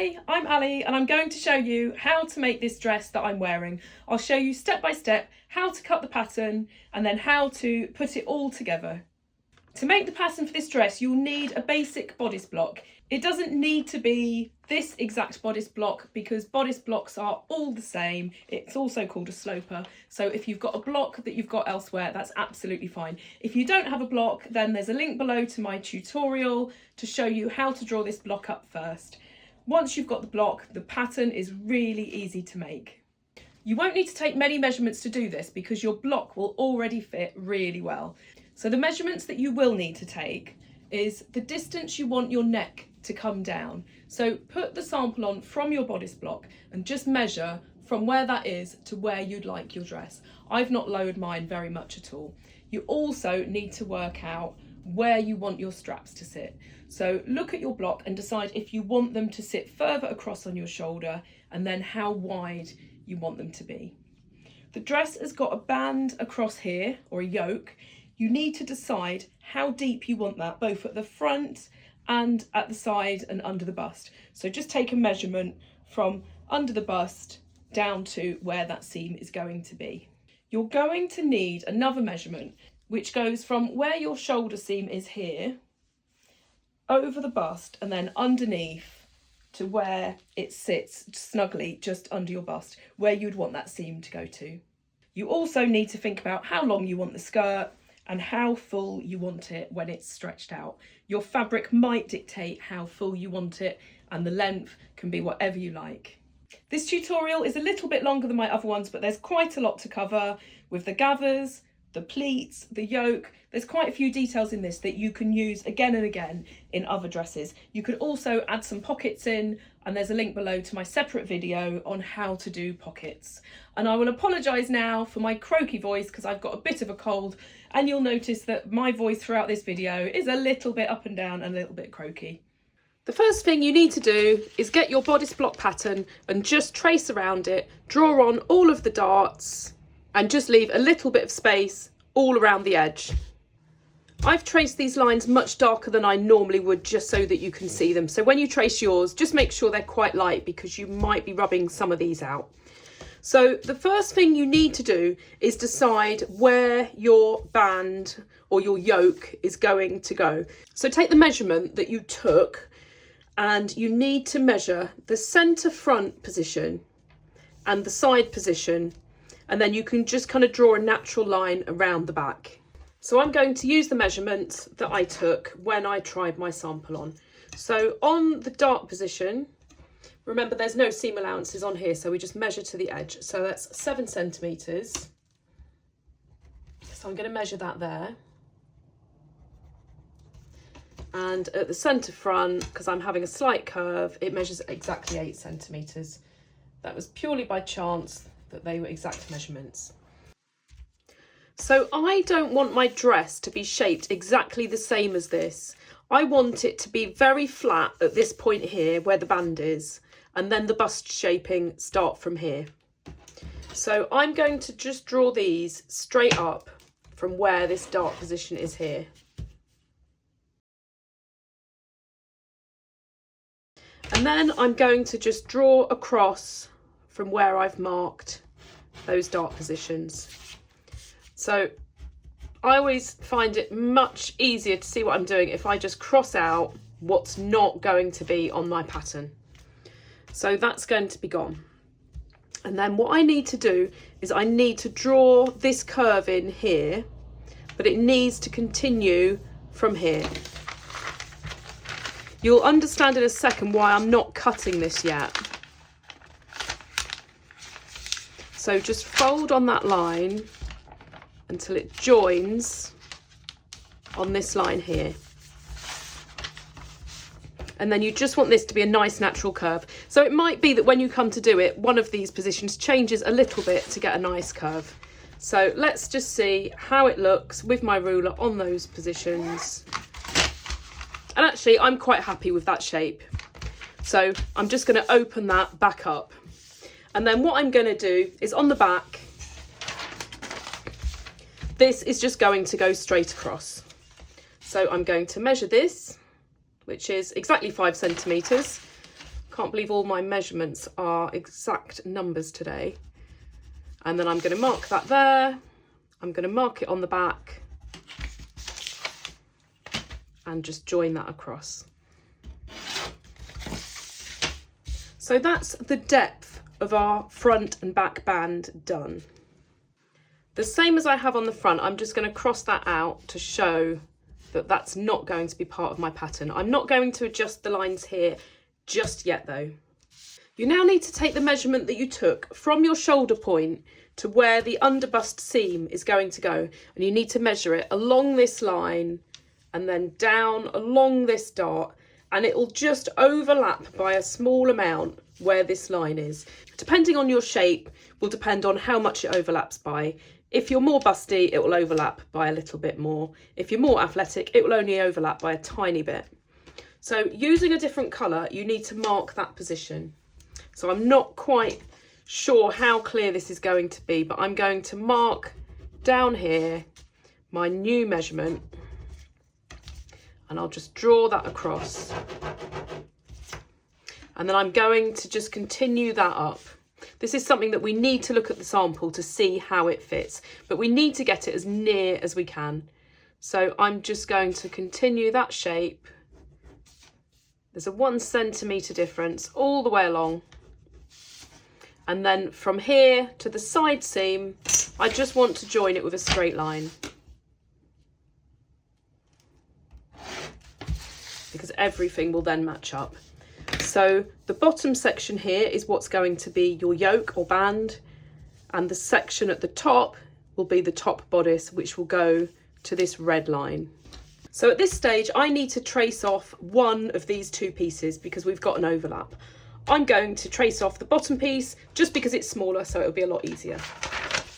Hi, I'm Ali and I'm going to show you how to make this dress that I'm wearing. I'll show you step by step how to cut the pattern and then how to put it all together. To make the pattern for this dress, you'll need a basic bodice block. It doesn't need to be this exact bodice block because bodice blocks are all the same. It's also called a sloper. So if you've got a block that you've got elsewhere, that's absolutely fine. If you don't have a block, then there's a link below to my tutorial to show you how to draw this block up first. Once you've got the block, the pattern is really easy to make. You won't need to take many measurements to do this because your block will already fit really well. So the measurements that you will need to take is the distance you want your neck to come down. So put the sample on from your bodice block and just measure from where that is to where you'd like your dress. I've not lowered mine very much at all. You also need to work out where you want your straps to sit. So look at your block and decide if you want them to sit further across on your shoulder and then how wide you want them to be. The dress has got a band across here, or a yoke. You need to decide how deep you want that, both at the front and at the side and under the bust. So just take a measurement from under the bust down to where that seam is going to be. You're going to need another measurement which goes from where your shoulder seam is here, over the bust and then underneath to where it sits snugly just under your bust, where you'd want that seam to go to. You also need to think about how long you want the skirt and how full you want it when it's stretched out. Your fabric might dictate how full you want it, and the length can be whatever you like. This tutorial is a little bit longer than my other ones, but there's quite a lot to cover with the gathers, the pleats, the yoke. There's quite a few details in this that you can use again and again in other dresses. You could also add some pockets in, and there's a link below to my separate video on how to do pockets. And I will apologise now for my croaky voice because I've got a bit of a cold, and you'll notice that my voice throughout this video is a little bit up and down and a little bit croaky. The first thing you need to do is get your bodice block pattern and just trace around it, draw on all of the darts and just leave a little bit of space all around the edge. I've traced these lines much darker than I normally would just so that you can see them. So when you trace yours, just make sure they're quite light because you might be rubbing some of these out. So the first thing you need to do is decide where your band or your yoke is going to go. So take the measurement that you took and you need to measure the centre front position and the side position, and then you can just kind of draw a natural line around the back. So I'm going to use the measurements that I took when I tried my sample on. So on the dart position, remember there's no seam allowances on here, so we just measure to the edge. So that's 7 centimetres. So I'm going to measure that there. And at the centre front, because I'm having a slight curve, it measures exactly 8 centimetres. That was purely by chance that they were exact measurements. So I don't want my dress to be shaped exactly the same as this. I want it to be very flat at this point here where the band is, and then the bust shaping start from here. So I'm going to just draw these straight up from where this dart position is here. And then I'm going to just draw across from where I've marked those dart positions. So I always find it much easier to see what I'm doing if I just cross out what's not going to be on my pattern. So that's going to be gone. And then what I need to do is I need to draw this curve in here, but it needs to continue from here. You'll understand in a second why I'm not cutting this yet. So just fold on that line until it joins on this line here. And then you just want this to be a nice natural curve. So it might be that when you come to do it, one of these positions changes a little bit to get a nice curve. So let's just see how it looks with my ruler on those positions. And actually, I'm quite happy with that shape. So I'm just going to open that back up. And then what I'm going to do is on the back, this is just going to go straight across. So I'm going to measure this, which is exactly 5 centimetres, Can't believe all my measurements are exact numbers today. And then I'm going to mark that there. I'm going to mark it on the back and just join that across. So that's the depth of our front and back band done. The same as I have on the front, I'm just going to cross that out to show that that's not going to be part of my pattern. I'm not going to adjust the lines here just yet though. You now need to take the measurement that you took from your shoulder point to where the underbust seam is going to go, and you need to measure it along this line and then down along this dot, and it will just overlap by a small amount where this line is. Depending on your shape will depend on how much it overlaps by. If you're more busty, it will overlap by a little bit more. If you're more athletic, it will only overlap by a tiny bit. So using a different colour, you need to mark that position. So I'm not quite sure how clear this is going to be, but I'm going to mark down here my new measurement, and I'll just draw that across. And then I'm going to just continue that up. This is something that we need to look at the sample to see how it fits, but we need to get it as near as we can. So I'm just going to continue that shape. There's a 1 centimetre difference all the way along. And then from here to the side seam, I just want to join it with a straight line, because everything will then match up. So the bottom section here is what's going to be your yoke or band, and the section at the top will be the top bodice, which will go to this red line. So at this stage, I need to trace off one of these two pieces because we've got an overlap. I'm going to trace off the bottom piece just because it's smaller, so it'll be a lot easier.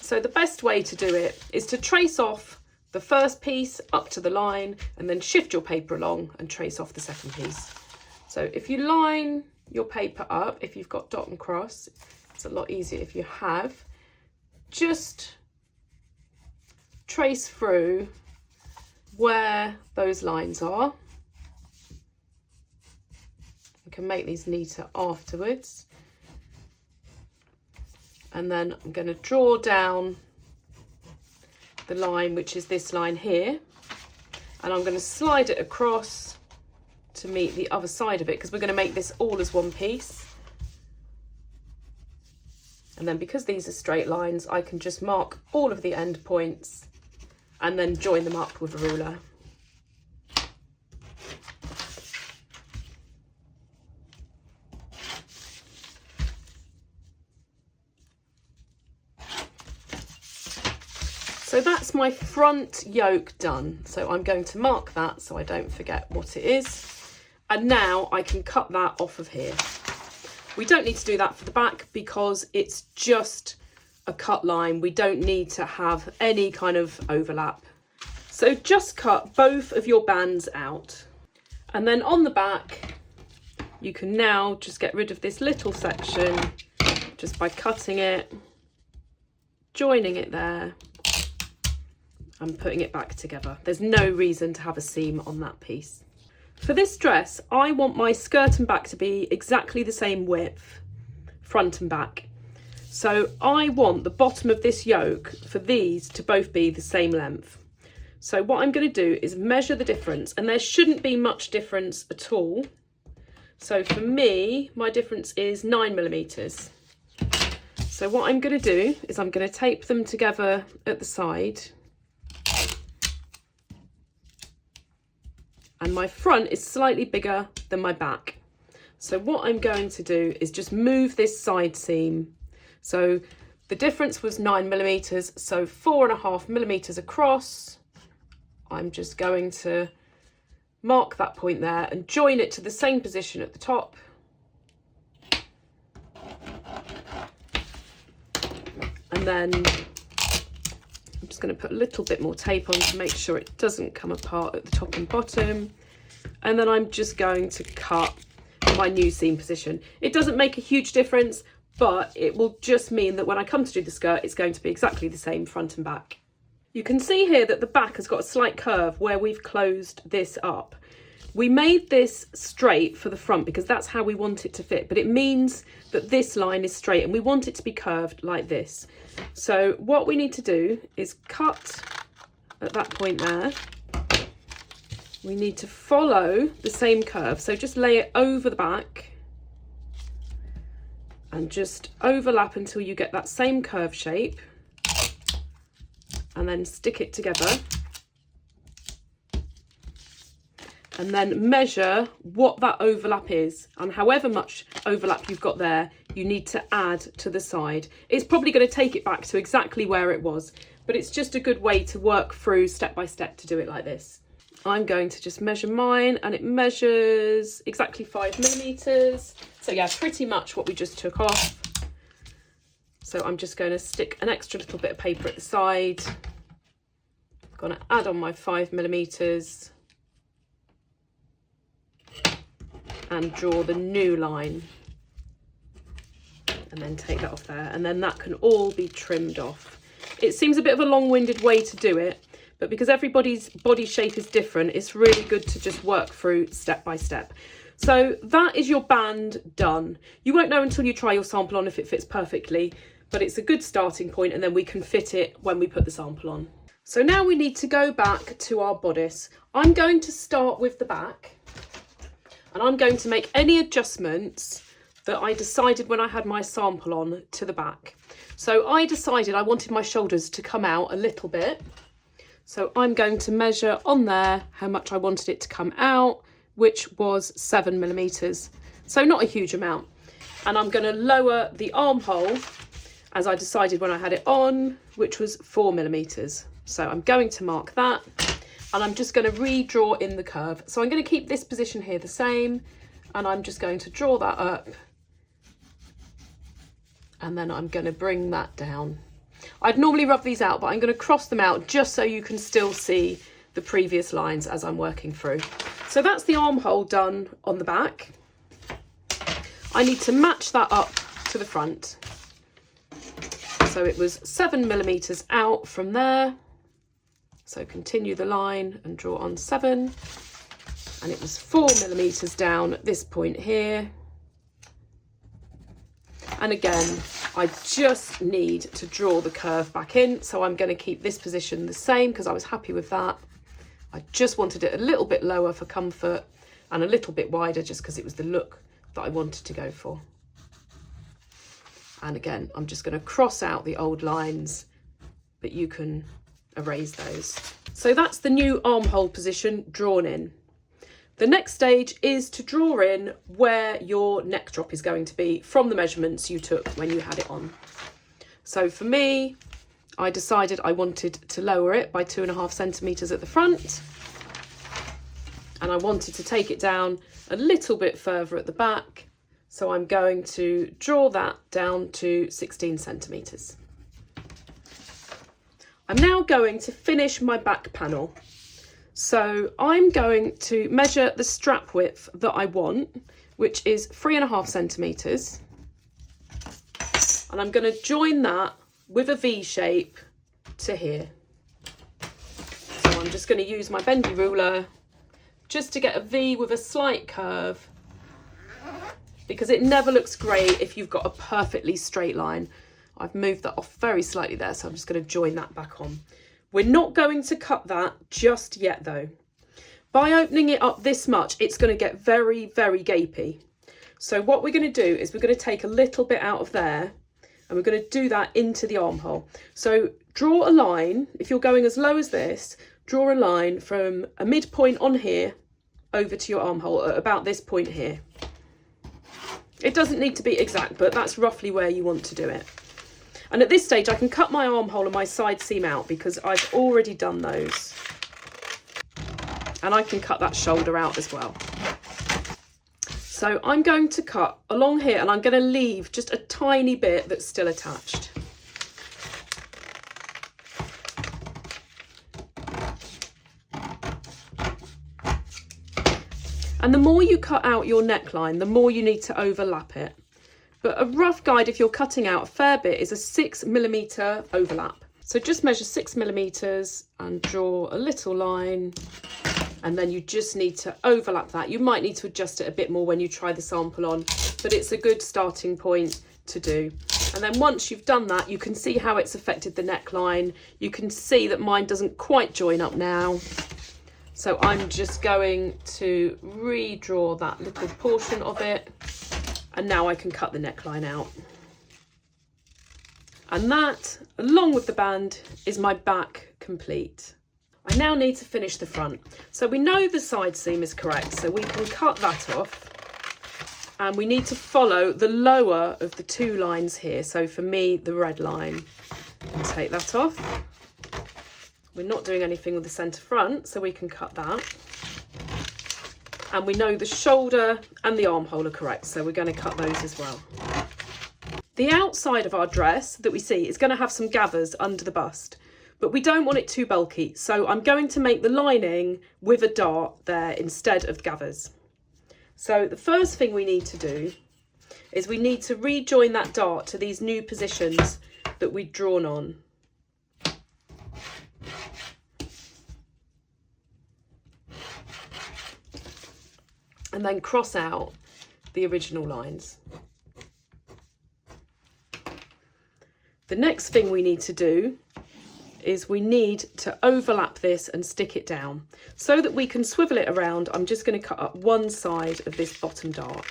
So the best way to do it is to trace off the first piece up to the line and then shift your paper along and trace off the second piece. So if you line your paper up, if you've got dot and cross, it's a lot easier if you have. Just trace through where those lines are. We can make these neater afterwards. And then I'm going to draw down the line, which is this line here, and I'm going to slide it across to meet the other side of it, because we're going to make this all as one piece. And then because these are straight lines, I can just mark all of the end points and then join them up with a ruler. So that's my front yoke done. So I'm going to mark that so I don't forget what it is. And now I can cut that off of here. We don't need to do that for the back because it's just a cut line. We don't need to have any kind of overlap. So just cut both of your bands out. And then on the back, you can now just get rid of this little section just by cutting it, joining it there, and putting it back together. There's no reason to have a seam on that piece. For this dress, I want my skirt and back to be exactly the same width, front and back. So I want the bottom of this yoke for these to both be the same length. So what I'm going to do is measure the difference, and there shouldn't be much difference at all. So for me, my difference is 9mm. So what I'm going to do is I'm going to tape them together at the side. And my front is slightly bigger than my back. So what I'm going to do is just move this side seam. So the difference was 9mm, so 4.5mm across. I'm just going to mark that point there and join it to the same position at the top. And then I'm just going to put a little bit more tape on to make sure it doesn't come apart at the top and bottom. And then I'm just going to cut my new seam position. It doesn't make a huge difference, but it will just mean that when I come to do the skirt, it's going to be exactly the same front and back. You can see here that the back has got a slight curve where we've closed this up. We made this straight for the front because that's how we want it to fit, but it means that this line is straight and we want it to be curved like this. So what we need to do is cut at that point there. We need to follow the same curve. So just lay it over the back and just overlap until you get that same curve shape, and then stick it together. And then measure what that overlap is, and however much overlap you've got there, you need to add to the side. It's probably going to take it back to exactly where it was, but it's just a good way to work through step by step to do it like this. I'm going to just measure mine, and it measures exactly 5 millimeters. So yeah, pretty much what we just took off. So I'm just going to stick an extra little bit of paper at the side. I'm going to add on my 5 millimeters. And draw the new line, and then take that off there, and then that can all be trimmed off. It seems a bit of a long-winded way to do it, but because everybody's body shape is different, it's really good to just work through step by step. So that is your band done. You won't know until you try your sample on if it fits perfectly, but it's a good starting point, and then we can fit it when we put the sample on. So now we need to go back to our bodice. I'm going to start with the back, and I'm going to make any adjustments that I decided when I had my sample on to the back. So I decided I wanted my shoulders to come out a little bit. So I'm going to measure on there how much I wanted it to come out, which was 7 millimeters. So not a huge amount. And I'm going to lower the armhole as I decided when I had it on, which was 4 millimeters. So I'm going to mark that. And I'm just going to redraw in the curve. So I'm going to keep this position here the same, and I'm just going to draw that up, and then I'm going to bring that down. I'd normally rub these out, but I'm going to cross them out just so you can still see the previous lines as I'm working through. So that's the armhole done on the back. I need to match that up to the front. So it was 7 millimeters out from there. So continue the line and draw on 7, and it was 4 millimeters down at this point here. And again, I just need to draw the curve back in. So I'm going to keep this position the same because I was happy with that. I just wanted it a little bit lower for comfort and a little bit wider just because it was the look that I wanted to go for. And again, I'm just going to cross out the old lines, but you can erase those. So that's the new armhole position drawn in. The next stage is to draw in where your neck drop is going to be from the measurements you took when you had it on. So for me, I decided I wanted to lower it by 2.5 centimeters at the front, and I wanted to take it down a little bit further at the back. So I'm going to draw that down to 16 centimeters. I'm now going to finish my back panel. So I'm going to measure the strap width that I want, which is 3.5 centimeters. And I'm going to join that with a V shape to here. So I'm just going to use my bendy ruler just to get a V with a slight curve, because it never looks great if you've got a perfectly straight line. I've moved that off very slightly there, so I'm just going to join that back on. We're not going to cut that just yet though. By opening it up this much, it's going to get very, very gapey. So what we're going to do is we're going to take a little bit out of there, and we're going to do that into the armhole. So draw a line. If you're going as low as this, draw a line from a midpoint on here over to your armhole at about this point here. It doesn't need to be exact, but that's roughly where you want to do it. And at this stage, I can cut my armhole and my side seam out because I've already done those. And I can cut that shoulder out as well. So I'm going to cut along here, and I'm going to leave just a tiny bit that's still attached. And the more you cut out your neckline, the more you need to overlap it. But a rough guide, if you're cutting out a fair bit, is a 6 millimeter overlap. So just measure 6 millimeters and draw a little line And then you just need to overlap that. You might need to adjust it a bit more when you try the sample on, but it's a good starting point to do. And then once you've done that, you can see how it's affected the neckline. You can see that mine doesn't quite join up now. So I'm just going to redraw that little portion of it. And now I can cut the neckline out. And that, along with the band, is my back complete. I now need to finish the front. So we know the side seam is correct, so we can cut that off. And we need to follow the lower of the two lines here. So for me, the red line. And take that off. We're not doing anything with the centre front, so we can cut that. And we know the shoulder and the armhole are correct, so we're going to cut those as well. The outside of our dress that we see is going to have some gathers under the bust, but we don't want it too bulky, so I'm going to make the lining with a dart there instead of gathers. So the first thing we need to do is we need to rejoin that dart to these new positions that we'd drawn on. And then cross out the original lines. The next thing we need to do is we need to overlap this and stick it down. So that we can swivel it around, I'm just going to cut up one side of this bottom dart.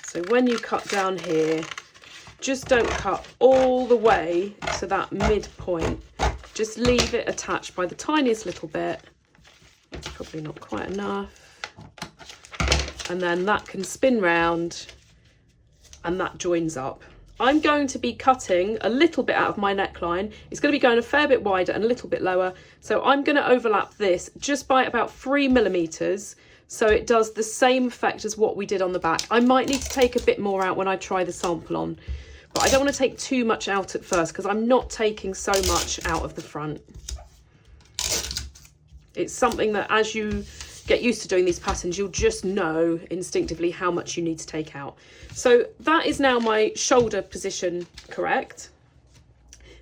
So when you cut down here, just don't cut all the way to that midpoint. Just leave it attached by the tiniest little bit. It's probably not quite enough. And then that can spin round and that joins up. I'm going to be cutting a little bit out of my neckline. It's going to be going a fair bit wider and a little bit lower. So I'm going to overlap this just by about 3mm. So it does the same effect as what we did on the back. I might need to take a bit more out when I try the sample on. But I don't want to take too much out at first because I'm not taking so much out of the front. It's something that as you get used to doing these patterns, you'll just know instinctively how much you need to take out. So that is now my shoulder position correct.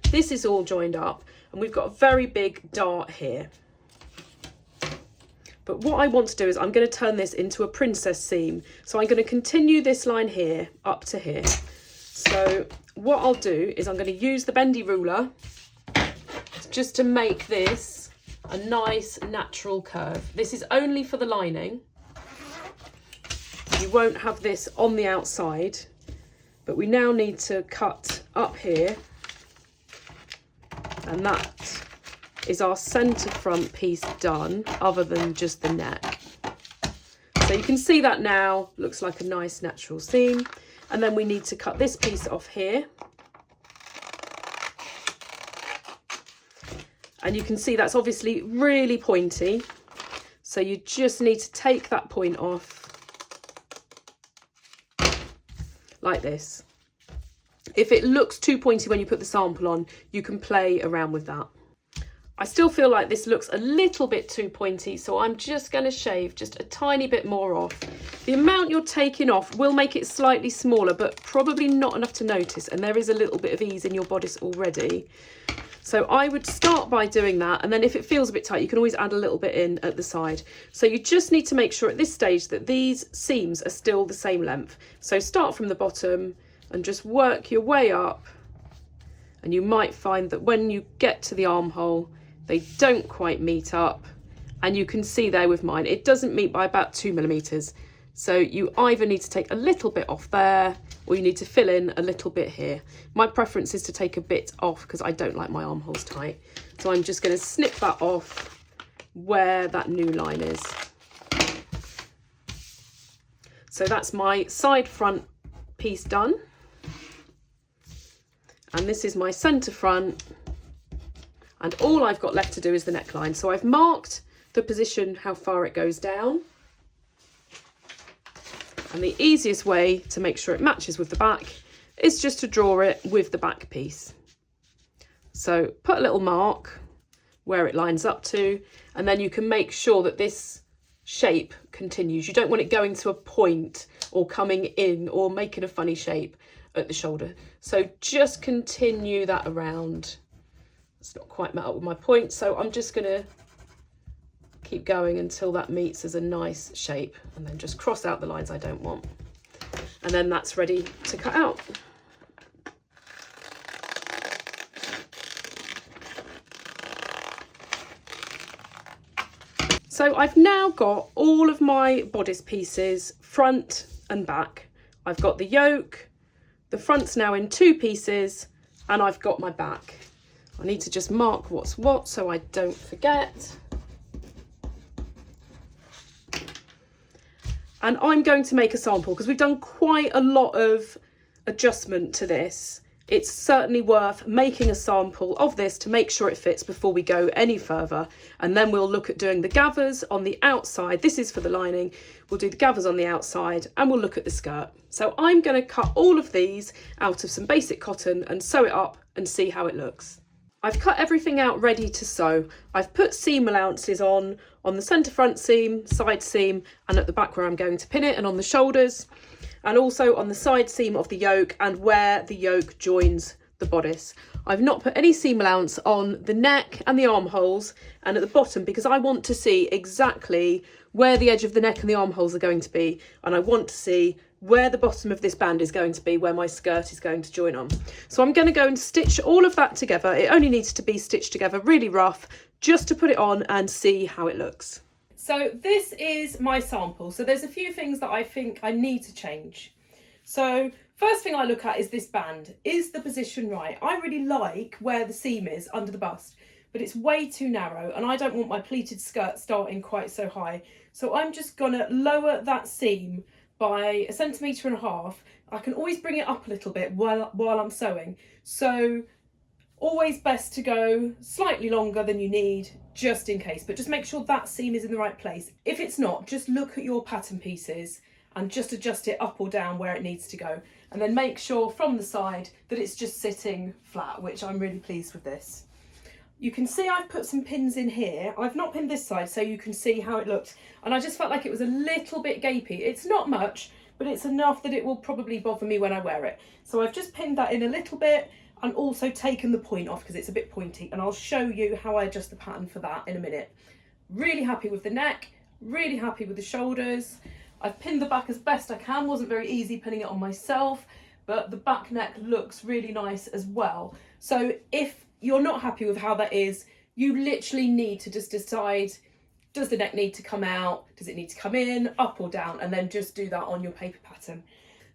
This is all joined up and we've got a very big dart here. But what I want to do is I'm going to turn this into a princess seam. So I'm going to continue this line here up to here. So what I'll do is I'm going to use the bendy ruler just to make this a nice natural curve. This is only for the lining. You won't have this on the outside, but we now need to cut up here. And that is our centre front piece done, other than just the neck. So you can see that now, looks like a nice natural seam. And then we need to cut this piece off here. And you can see that's obviously really pointy. So you just need to take that point off like this. If it looks too pointy when you put the sample on, you can play around with that. I still feel like this looks a little bit too pointy, so I'm just going to shave just a tiny bit more off. The amount you're taking off will make it slightly smaller, but probably not enough to notice, and there is a little bit of ease in your bodice already. So I would start by doing that, and then if it feels a bit tight, you can always add a little bit in at the side. So you just need to make sure at this stage that these seams are still the same length. So start from the bottom and just work your way up, and you might find that when you get to the armhole, they don't quite meet up, and you can see there with mine, it doesn't meet by about 2mm. So you either need to take a little bit off there, or you need to fill in a little bit here. My preference is to take a bit off because I don't like my armholes tight. So I'm just going to snip that off where that new line is. So that's my side front piece done. And this is my centre front. And all I've got left to do is the neckline. So I've marked the position, how far it goes down. And the easiest way to make sure it matches with the back is just to draw it with the back piece. So put a little mark where it lines up to, and then you can make sure that this shape continues. You don't want it going to a point or coming in or making a funny shape at the shoulder. So just continue that around It's not quite met up with my point, so I'm just going to keep going until that meets as a nice shape, and then just cross out the lines I don't want. And then that's ready to cut out. So I've now got all of my bodice pieces, front and back. I've got the yoke, the front's now in 2 pieces, and I've got my back. I need to just mark what's what so I don't forget. And I'm going to make a sample because we've done quite a lot of adjustment to this. It's certainly worth making a sample of this to make sure it fits before we go any further. And then we'll look at doing the gathers on the outside. This is for the lining. We'll do the gathers on the outside and we'll look at the skirt. So I'm going to cut all of these out of some basic cotton and sew it up and see how it looks. I've cut everything out ready to sew. I've put seam allowances on the centre front seam, side seam, and at the back where I'm going to pin it, and on the shoulders, and also on the side seam of the yoke and where the yoke joins the bodice. I've not put any seam allowance on the neck and the armholes and at the bottom because I want to see exactly where the edge of the neck and the armholes are going to be, and I want to see where the bottom of this band is going to be, where my skirt is going to join on. So I'm going to go and stitch all of that together. It only needs to be stitched together really rough just to put it on and see how it looks. So this is my sample. So there's a few things that I think I need to change. So first thing I look at is this band. Is the position right? I really like where the seam is under the bust, but it's way too narrow and I don't want my pleated skirt starting quite so high. So I'm just gonna lower that seam by 1.5 centimetres. I can always bring it up a little bit while I'm sewing. So always best to go slightly longer than you need just in case, but just make sure that seam is in the right place. If it's not, just look at your pattern pieces and just adjust it up or down where it needs to go. And then make sure from the side that it's just sitting flat, which I'm really pleased with this. You can see I've put some pins in here. I've not pinned this side so you can see how it looked. And I just felt like it was a little bit gapey. It's not much, but it's enough that it will probably bother me when I wear it. So I've just pinned that in a little bit and also taken the point off because it's a bit pointy. And I'll show you how I adjust the pattern for that in a minute. Really happy with the neck, really happy with the shoulders. I've pinned the back as best I can. Wasn't very easy pinning it on myself, but the back neck looks really nice as well. So if you're not happy with how that is, you literally need to just decide, does the neck need to come out? Does it need to come in, up or down? And then just do that on your paper pattern.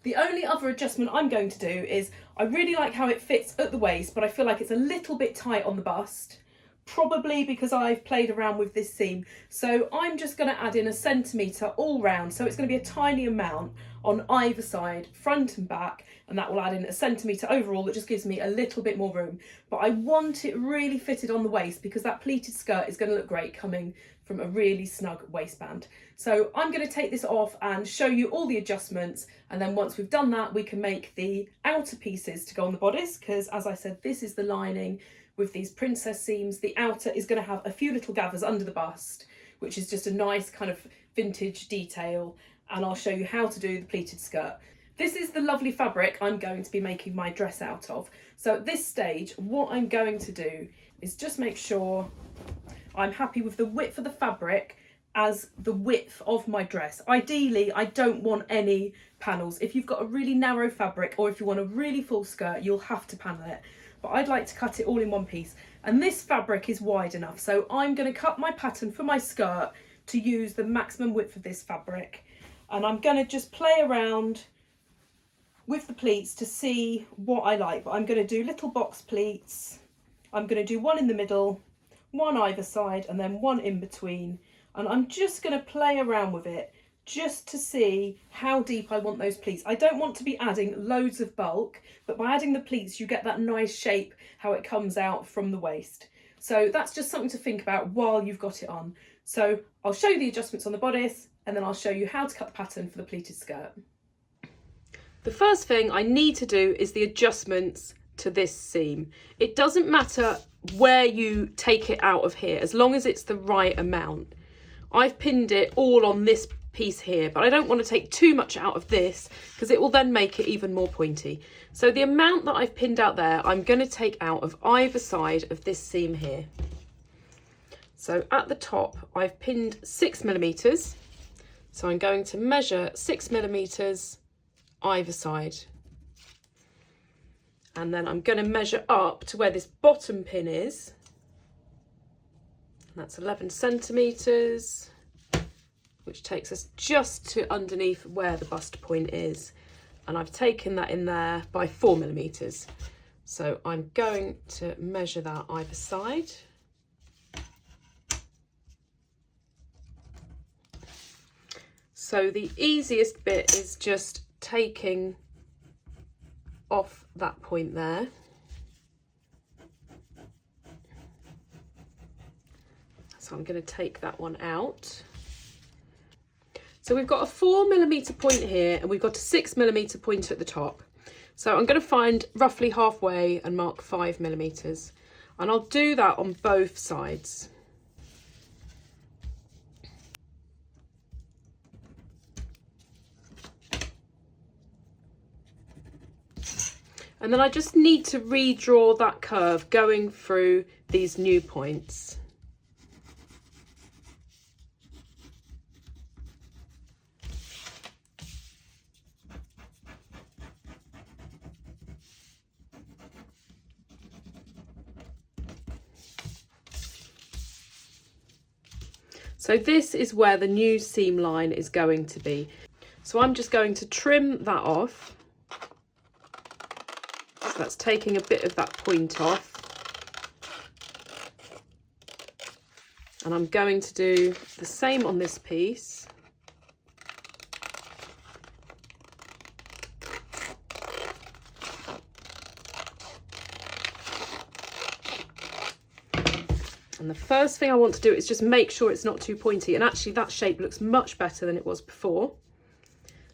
The only other adjustment I'm going to do is, I really like how it fits at the waist, but I feel like it's a little bit tight on the bust, probably because I've played around with this seam. So I'm just going to add in 1 centimetre all round. So it's going to be a tiny amount on either side, front and back, and that will add in 1 centimetre overall. That just gives me a little bit more room. But I want it really fitted on the waist because that pleated skirt is going to look great coming from a really snug waistband. So I'm going to take this off and show you all the adjustments, and then once we've done that we can make the outer pieces to go on the bodice, because as I said, this is the lining with these princess seams. The outer is going to have a few little gathers under the bust, which is just a nice kind of vintage detail, and I'll show you how to do the pleated skirt. This is the lovely fabric I'm going to be making my dress out of. So at this stage, what I'm going to do is just make sure I'm happy with the width of the fabric as the width of my dress. Ideally, I don't want any panels. If you've got a really narrow fabric or if you want a really full skirt, you'll have to panel it. But I'd like to cut it all in one piece. And this fabric is wide enough. So I'm going to cut my pattern for my skirt to use the maximum width of this fabric. And I'm going to just play around with the pleats to see what I like. But I'm going to do little box pleats. I'm going to do one in the middle, one either side, and then one in between. And I'm just going to play around with it just to see how deep I want those pleats. I don't want to be adding loads of bulk, but by adding the pleats you get that nice shape, how it comes out from the waist. So that's just something to think about while you've got it on. So I'll show you the adjustments on the bodice, and then I'll show you how to cut the pattern for the pleated skirt. The first thing I need to do is the adjustments to this seam. It doesn't matter where you take it out of here, as long as it's the right amount. I've pinned it all on this piece here, but I don't want to take too much out of this because it will then make it even more pointy. So the amount that I've pinned out there, I'm going to take out of either side of this seam here. So at the top, I've pinned 6mm. So I'm going to measure 6mm either side. And then I'm going to measure up to where this bottom pin is. And that's 11 centimetres, which takes us just to underneath where the bust point is. And I've taken that in there by 4mm. So I'm going to measure that either side. So the easiest bit is just taking off that point there. So I'm going to take that one out. So we've got a 4mm point here and we've got a 6mm point at the top. So I'm going to find roughly halfway and mark 5mm. And I'll do that on both sides. And then I just need to redraw that curve going through these new points. So this is where the new seam line is going to be. So I'm just going to trim that off. So that's taking a bit of that point off. And I'm going to do the same on this piece. And the first thing I want to do is just make sure it's not too pointy. And actually that shape looks much better than it was before.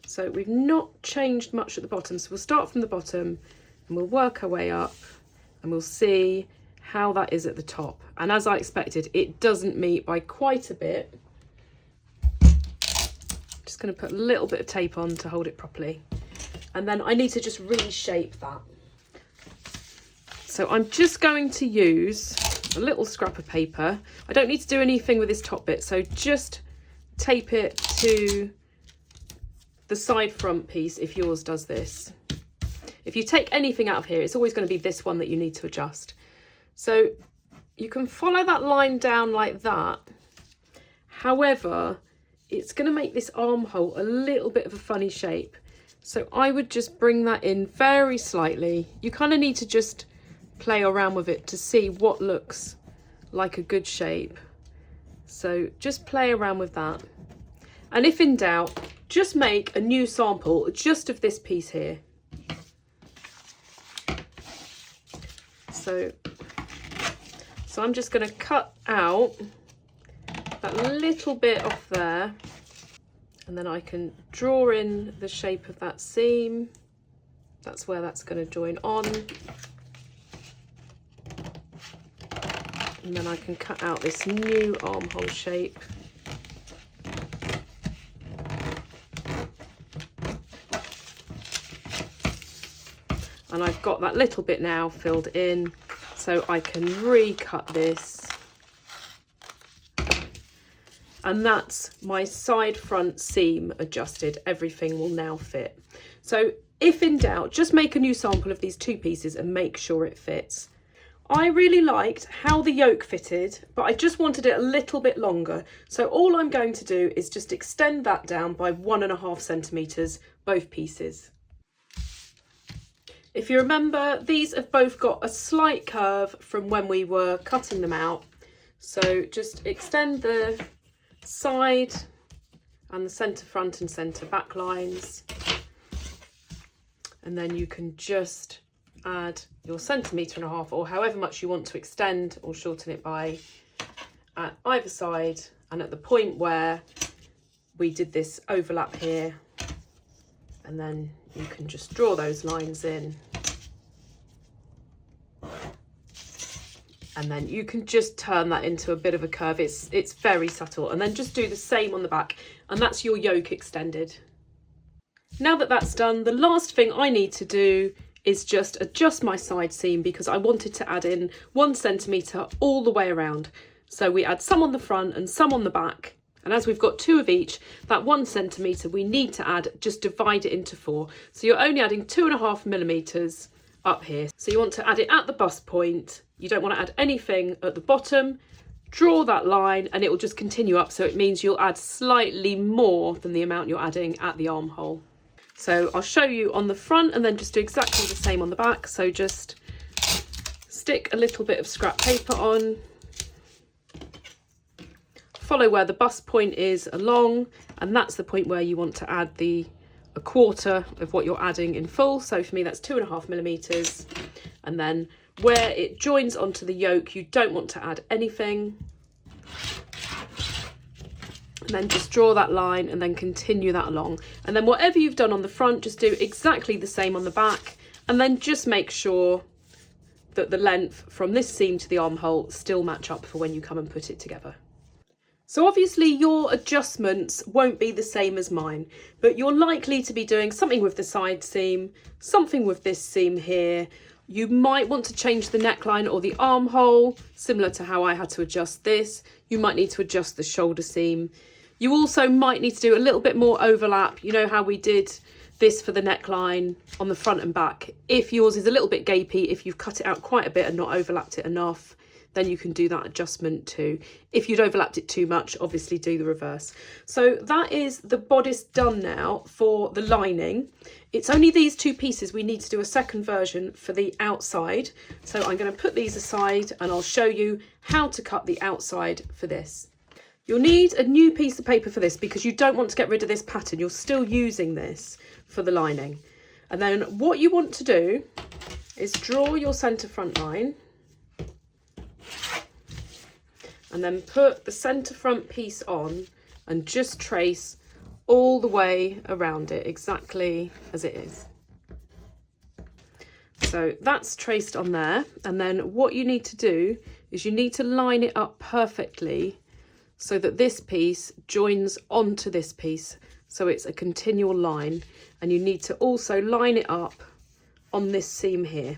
So we've not changed much at the bottom. So we'll start from the bottom and we'll work our way up and we'll see how that is at the top. And as I expected, it doesn't meet by quite a bit. Just going to put a little bit of tape on to hold it properly. And then I need to just reshape that. So I'm just going to use a little scrap of paper. I don't need to do anything with this top bit, so just tape it to the side front piece if yours does this. If you take anything out of here, it's always going to be this one that you need to adjust. So you can follow that line down like that. However, it's going to make this armhole a little bit of a funny shape. So I would just bring that in very slightly. You kind of need to just play around with it to see what looks like a good shape. So just play around with that. And if in doubt, just make a new sample just of this piece here. So I'm just going to cut out that little bit off there, and then I can draw in the shape of that seam. That's where that's going to join on. And then I can cut out this new armhole shape. And I've got that little bit now filled in, so I can recut this. And that's my side front seam adjusted. Everything will now fit. So if in doubt, just make a new sample of these two pieces and make sure it fits. I really liked how the yoke fitted, but I just wanted it a little bit longer. So all I'm going to do is just extend that down by 1.5 centimetres, both pieces. If you remember, these have both got a slight curve from when we were cutting them out. So just extend the side and the centre front and centre back lines. And then you can just add your 1.5 centimetres or however much you want to extend or shorten it by at either side, and at the point where we did this overlap here, and then you can just draw those lines in, and And then you can just turn that into a bit of a curve. It's very subtle. And then just do the same on the back, and that's your yoke extended. Now that that's done, the last thing I need to do is just adjust my side seam, because I wanted to add in 1 centimetre all the way around. So we add some on the front and some on the back. And as we've got 2 of each, that 1 centimetre we need to add, just divide it into 4. So you're only adding 2.5 millimetres up here. So you want to add it at the bust point. You don't want to add anything at the bottom. Draw that line and it will just continue up. So it means you'll add slightly more than the amount you're adding at the armhole. So I'll show you on the front and then just do exactly the same on the back. So just stick a little bit of scrap paper on. Follow where the bust point is along, and that's the point where you want to add a quarter of what you're adding in full. So for me that's 2.5 millimetres. And then where it joins onto the yoke, you don't want to add anything. And then just draw that line and then continue that along. And then whatever you've done on the front, just do exactly the same on the back. And then just make sure that the length from this seam to the armhole still match up for when you come and put it together. So obviously your adjustments won't be the same as mine, but you're likely to be doing something with the side seam, something with this seam here. You might want to change the neckline or the armhole, similar to how I had to adjust this. You might need to adjust the shoulder seam. You also might need to do a little bit more overlap. You know how we did this for the neckline on the front and back. If yours is a little bit gapey, if you've cut it out quite a bit and not overlapped it enough, then you can do that adjustment too. If you'd overlapped it too much, obviously do the reverse. So that is the bodice done now for the lining. It's only these 2 pieces. We need to do a second version for the outside. So I'm going to put these aside and I'll show you how to cut the outside for this. You'll need a new piece of paper for this because you don't want to get rid of this pattern. You're still using this for the lining. And then what you want to do is draw your centre front line. And then put the centre front piece on and just trace all the way around it exactly as it is. So that's traced on there. And then what you need to do is you need to line it up perfectly so that this piece joins onto this piece. So it's a continual line, and you need to also line it up on this seam here.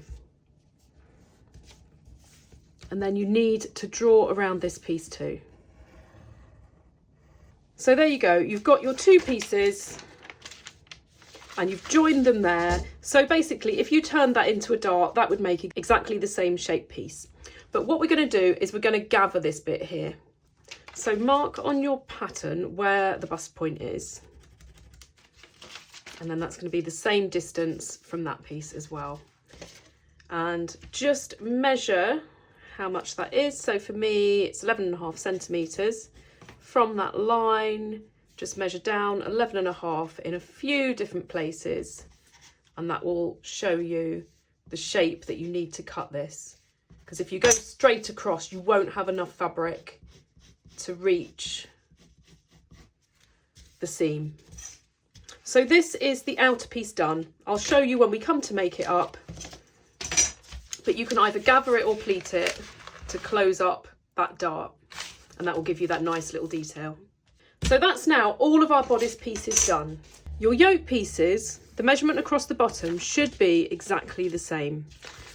And then you need to draw around this piece too. So there you go, you've got your 2 pieces and you've joined them there. So basically, if you turned that into a dart, that would make exactly the same shape piece. But what we're going to do is we're going to gather this bit here. So mark on your pattern where the bust point is. And then that's going to be the same distance from that piece as well. And just measure how much that is. So for me, it's 11.5 centimetres. From that line, just measure down 11.5 in a few different places, and that will show you the shape that you need to cut this. Because if you go straight across, you won't have enough fabric to reach the seam. So this is the outer piece done. I'll show you when we come to make it up. But you can either gather it or pleat it to close up that dart, and that will give you that nice little detail. So that's now all of our bodice pieces done. Your yoke pieces, the measurement across the bottom should be exactly the same.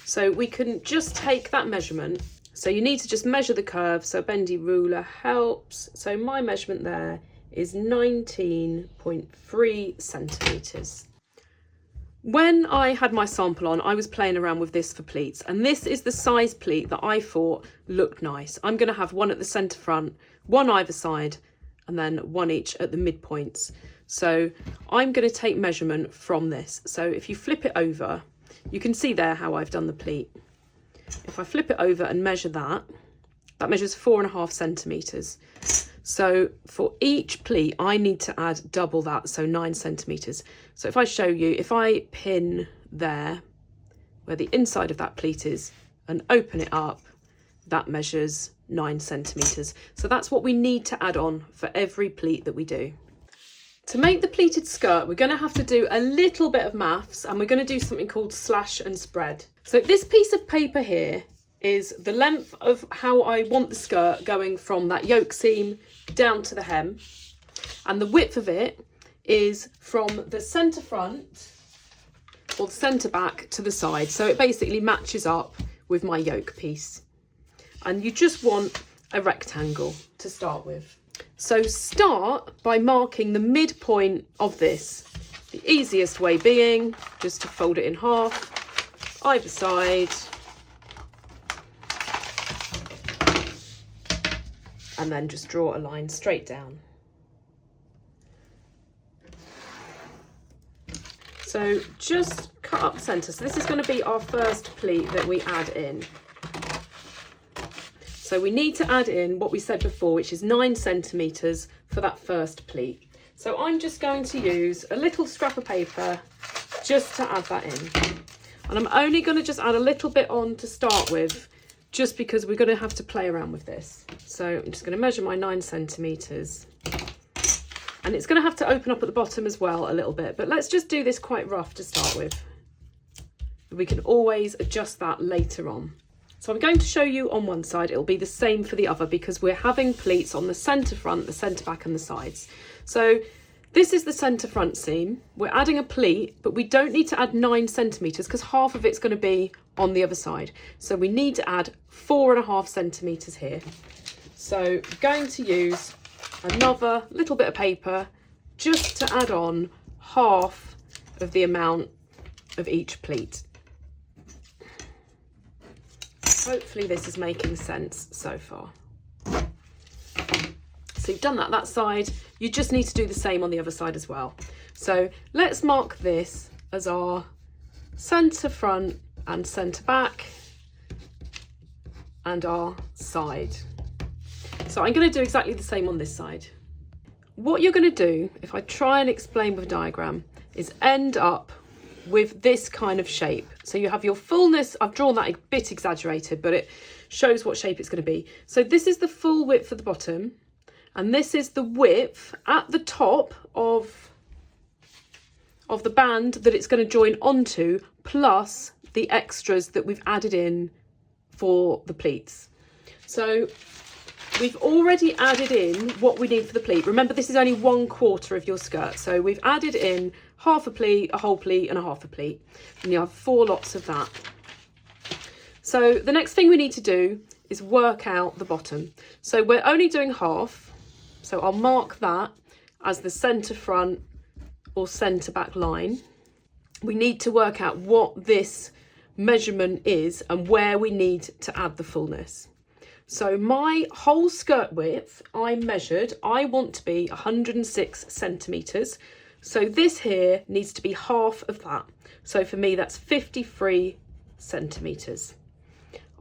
So we can just take that measurement. So you need to just measure the curve. So a bendy ruler helps. So my measurement there is 19.3 centimetres. When I had my sample on, I was playing around with this for pleats, and this is the size pleat that I thought looked nice. I'm going to have one at the centre front, one either side, and then one each at the midpoints. So I'm going to take measurement from this. So if you flip it over, you can see there how I've done the pleat. If I flip it over and measure that, that measures 4.5 centimetres. So for each pleat, I need to add double that, so 9 centimetres. So if I show you, if I pin there where the inside of that pleat is and open it up, that measures 9 centimetres. So that's what we need to add on for every pleat that we do. To make the pleated skirt, we're going to have to do a little bit of maths, and we're going to do something called slash and spread. So this piece of paper here is the length of how I want the skirt going from that yoke seam down to the hem. And the width of it is from the centre front or the centre back to the side. So it basically matches up with my yoke piece. And you just want a rectangle to start with. So start by marking the midpoint of this. The easiest way being just to fold it in half, either side. And then just draw a line straight down. So just cut up the centre. So this is going to be our first pleat that we add in. So we need to add in what we said before, which is 9 centimetres for that first pleat. So I'm just going to use a little scrap of paper just to add that in. And I'm only going to just add a little bit on to start with, just because we're going to have to play around with this. So I'm just going to measure my 9 centimetres. And it's going to have to open up at the bottom as well a little bit, but let's just do this quite rough to start with. We can always adjust that later on. So I'm going to show you on one side, it'll be the same for the other because we're having pleats on the centre front, the centre back and the sides. So this is the centre front seam. We're adding a pleat, but we don't need to add 9 centimetres because half of it's going to be on the other side. So we need to add 4.5 centimetres here. So I'm going to use another little bit of paper just to add on half of the amount of each pleat. Hopefully this is making sense so far. So you've done that side, you just need to do the same on the other side as well. So let's mark this as our centre front and centre back and our side. So I'm going to do exactly the same on this side. What you're going to do, if I try and explain with a diagram, is end up with this kind of shape. So you have your fullness, I've drawn that a bit exaggerated, but it shows what shape it's going to be. So this is the full width at the bottom, and this is the width at the top of the band that it's going to join onto, plus the extras that we've added in for the pleats. So we've already added in what we need for the pleat. Remember, this is only 1/4 of your skirt. So we've added in half a pleat, a whole pleat and a half a pleat. And you have 4 lots of that. So the next thing we need to do is work out the bottom. So we're only doing half. So I'll mark that as the centre front or centre back line. We need to work out what this measurement is and where we need to add the fullness. So my whole skirt width, I want to be 106 centimetres. So this here needs to be half of that. So for me, that's 53 centimetres.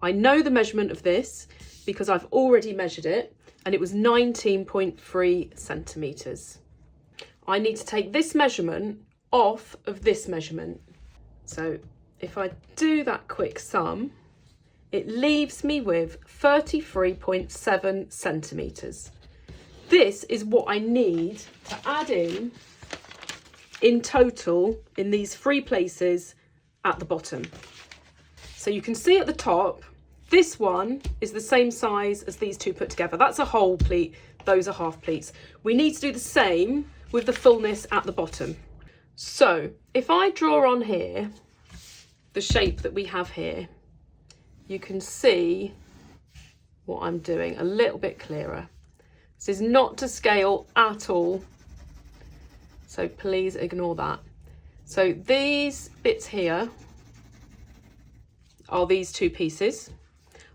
I know the measurement of this because I've already measured it and it was 19.3 centimetres. I need to take this measurement off of this measurement. So if I do that quick sum, it leaves me with 33.7 centimetres. This is what I need to add in total in these 3 places at the bottom. So you can see at the top, this one is the same size as these 2 put together. That's a whole pleat, those are half pleats. We need to do the same with the fullness at the bottom. So if I draw on here the shape that we have here, you can see what I'm doing a little bit clearer. This is not to scale at all, so please ignore that. So these bits here are these 2 pieces.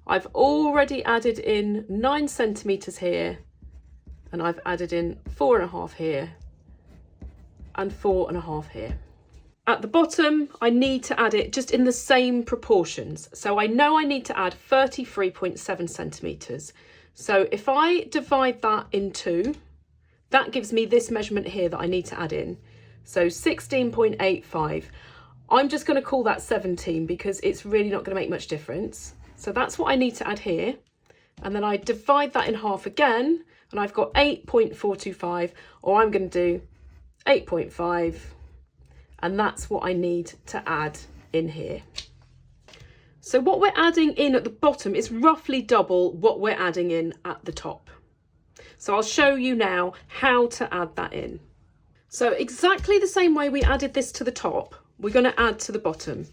I've already added in 9 centimetres here, and I've added in 4.5 here and 4.5 here. At the bottom, I need to add it just in the same proportions. So I know I need to add 33.7 centimetres. So if I divide that in 2, that gives me this measurement here that I need to add in. So 16.85. I'm just going to call that 17 because it's really not going to make much difference. So that's what I need to add here. And then I divide that in half again, and I've got 8.425, or I'm going to do 8.5. And that's what I need to add in here. So what we're adding in at the bottom is roughly double what we're adding in at the top. So I'll show you now how to add that in. So exactly the same way we added this to the top, we're going to add to the bottom.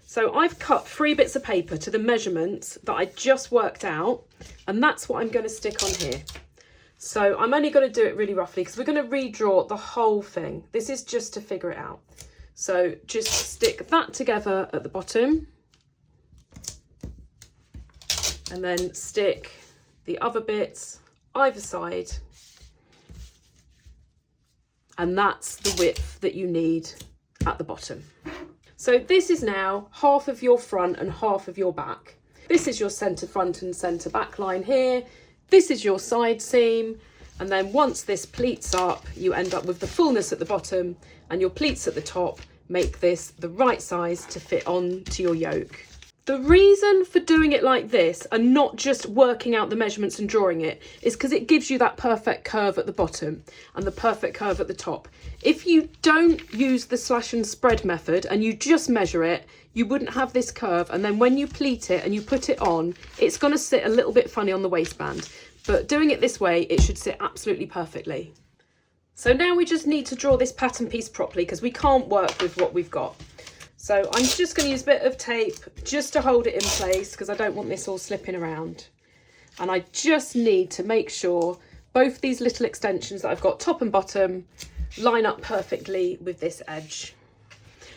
So I've cut 3 bits of paper to the measurements that I just worked out, and that's what I'm going to stick on here. So I'm only going to do it really roughly because we're going to redraw the whole thing. This is just to figure it out. So just stick that together at the bottom, and then stick the other bits either side, and that's the width that you need at the bottom. So this is now half of your front and half of your back. This is your centre front and centre back line here. This is your side seam, and then once this pleats up, you end up with the fullness at the bottom, and your pleats at the top make this the right size to fit on to your yoke. The reason for doing it like this and not just working out the measurements and drawing it is because it gives you that perfect curve at the bottom and the perfect curve at the top. If you don't use the slash and spread method and you just measure it, you wouldn't have this curve, and then when you pleat it and you put it on, it's going to sit a little bit funny on the waistband. But doing it this way, it should sit absolutely perfectly. So now we just need to draw this pattern piece properly because we can't work with what we've got. So I'm just going to use a bit of tape just to hold it in place because I don't want this all slipping around. And I just need to make sure both these little extensions that I've got, top and bottom, line up perfectly with this edge.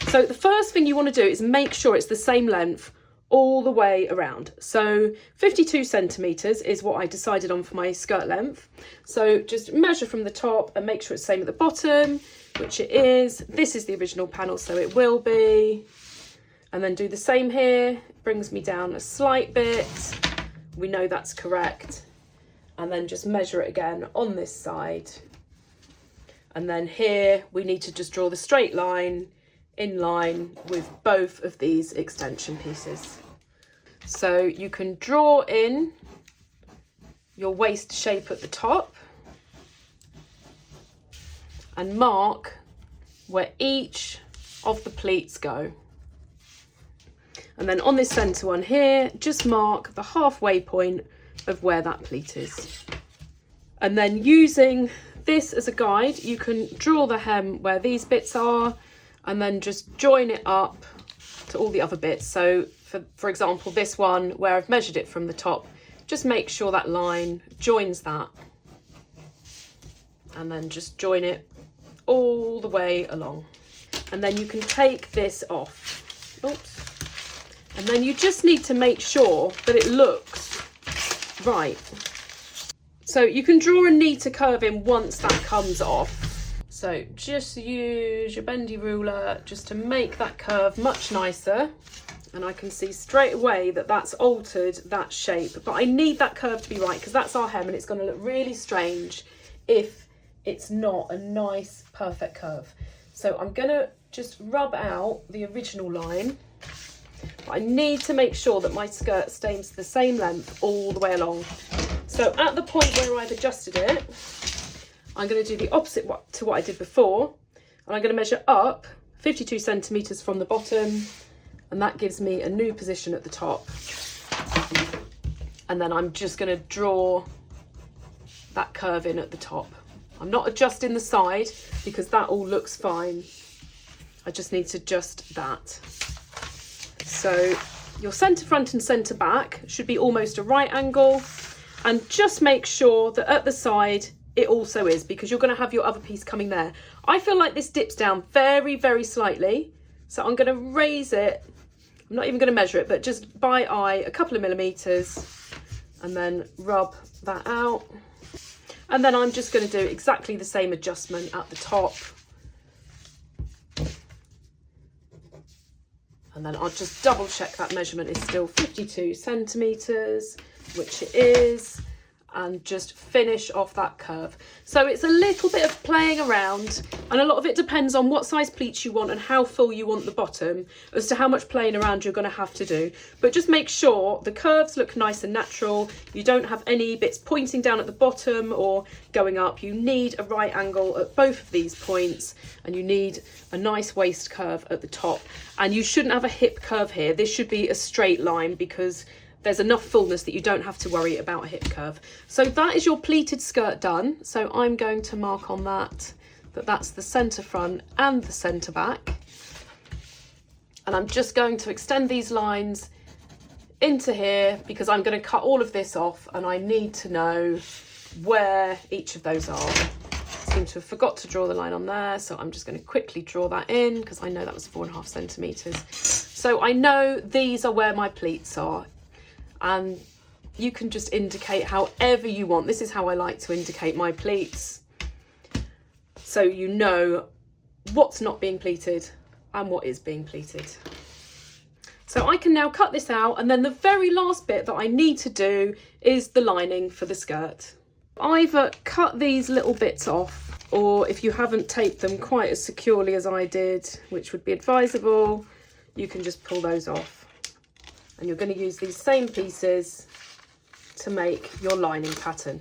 So the first thing you want to do is make sure it's the same length all the way around. So 52 centimetres is what I decided on for my skirt length. So just measure from the top and make sure it's the same at the bottom, which it is. This is the original panel, so it will be. And then do the same here. Brings me down a slight bit. We know that's correct. And then just measure it again on this side. And then here we need to just draw the straight line in line with both of these extension pieces. So you can draw in your waist shape at the top and mark where each of the pleats go. And then on this centre one here, just mark the halfway point of where that pleat is. And then using this as a guide, you can draw the hem where these bits are and then just join it up to all the other bits. So for example, this one where I've measured it from the top, just make sure that line joins that and then just join it all the way along. And then you can take this off. Oops. And then you just need to make sure that it looks right. So you can draw a neater curve in once that comes off. So just use your bendy ruler just to make that curve much nicer. And I can see straight away that that's altered that shape. But I need that curve to be right because that's our hem and it's going to look really strange if it's not a nice, perfect curve. So I'm going to just rub out the original line. But I need to make sure that my skirt stays the same length all the way along. So at the point where I've adjusted it, I'm going to do the opposite to what I did before. And I'm going to measure up 52 centimetres from the bottom. And that gives me a new position at the top. And then I'm just going to draw that curve in at the top. I'm not adjusting the side because that all looks fine. I just need to adjust that. So your centre front and centre back should be almost a right angle. And just make sure that at the side it also is, because you're going to have your other piece coming there. I feel like this dips down very, very slightly. So I'm going to raise it. I'm not even going to measure it, but just by eye, a couple of millimetres, and then rub that out. And then I'm just going to do exactly the same adjustment at the top. And then I'll just double check that measurement is still 52 centimetres, which it is. and just finish off that curve. So it's a little bit of playing around, and a lot of it depends on what size pleats you want and how full you want the bottom as to how much playing around you're going to have to do. But just make sure the curves look nice and natural. You don't have any bits pointing down at the bottom or going up. You need a right angle at both of these points, and you need a nice waist curve at the top. And you shouldn't have a hip curve here. This should be a straight line because there's enough fullness that you don't have to worry about a hip curve. So that is your pleated skirt done. So I'm going to mark on that that's the centre front and the centre back. And I'm just going to extend these lines into here because I'm going to cut all of this off and I need to know where each of those are. I seem to have forgot to draw the line on there, so I'm just going to quickly draw that in because I know that was 4.5 centimetres. So I know these are where my pleats are. And you can just indicate however you want. This is how I like to indicate my pleats, so you know what's not being pleated and what is being pleated. So I can now cut this out, and then the very last bit that I need to do is the lining for the skirt. Either cut these little bits off, or if you haven't taped them quite as securely as I did, which would be advisable, you can just pull those off. And you're going to use these same pieces to make your lining pattern.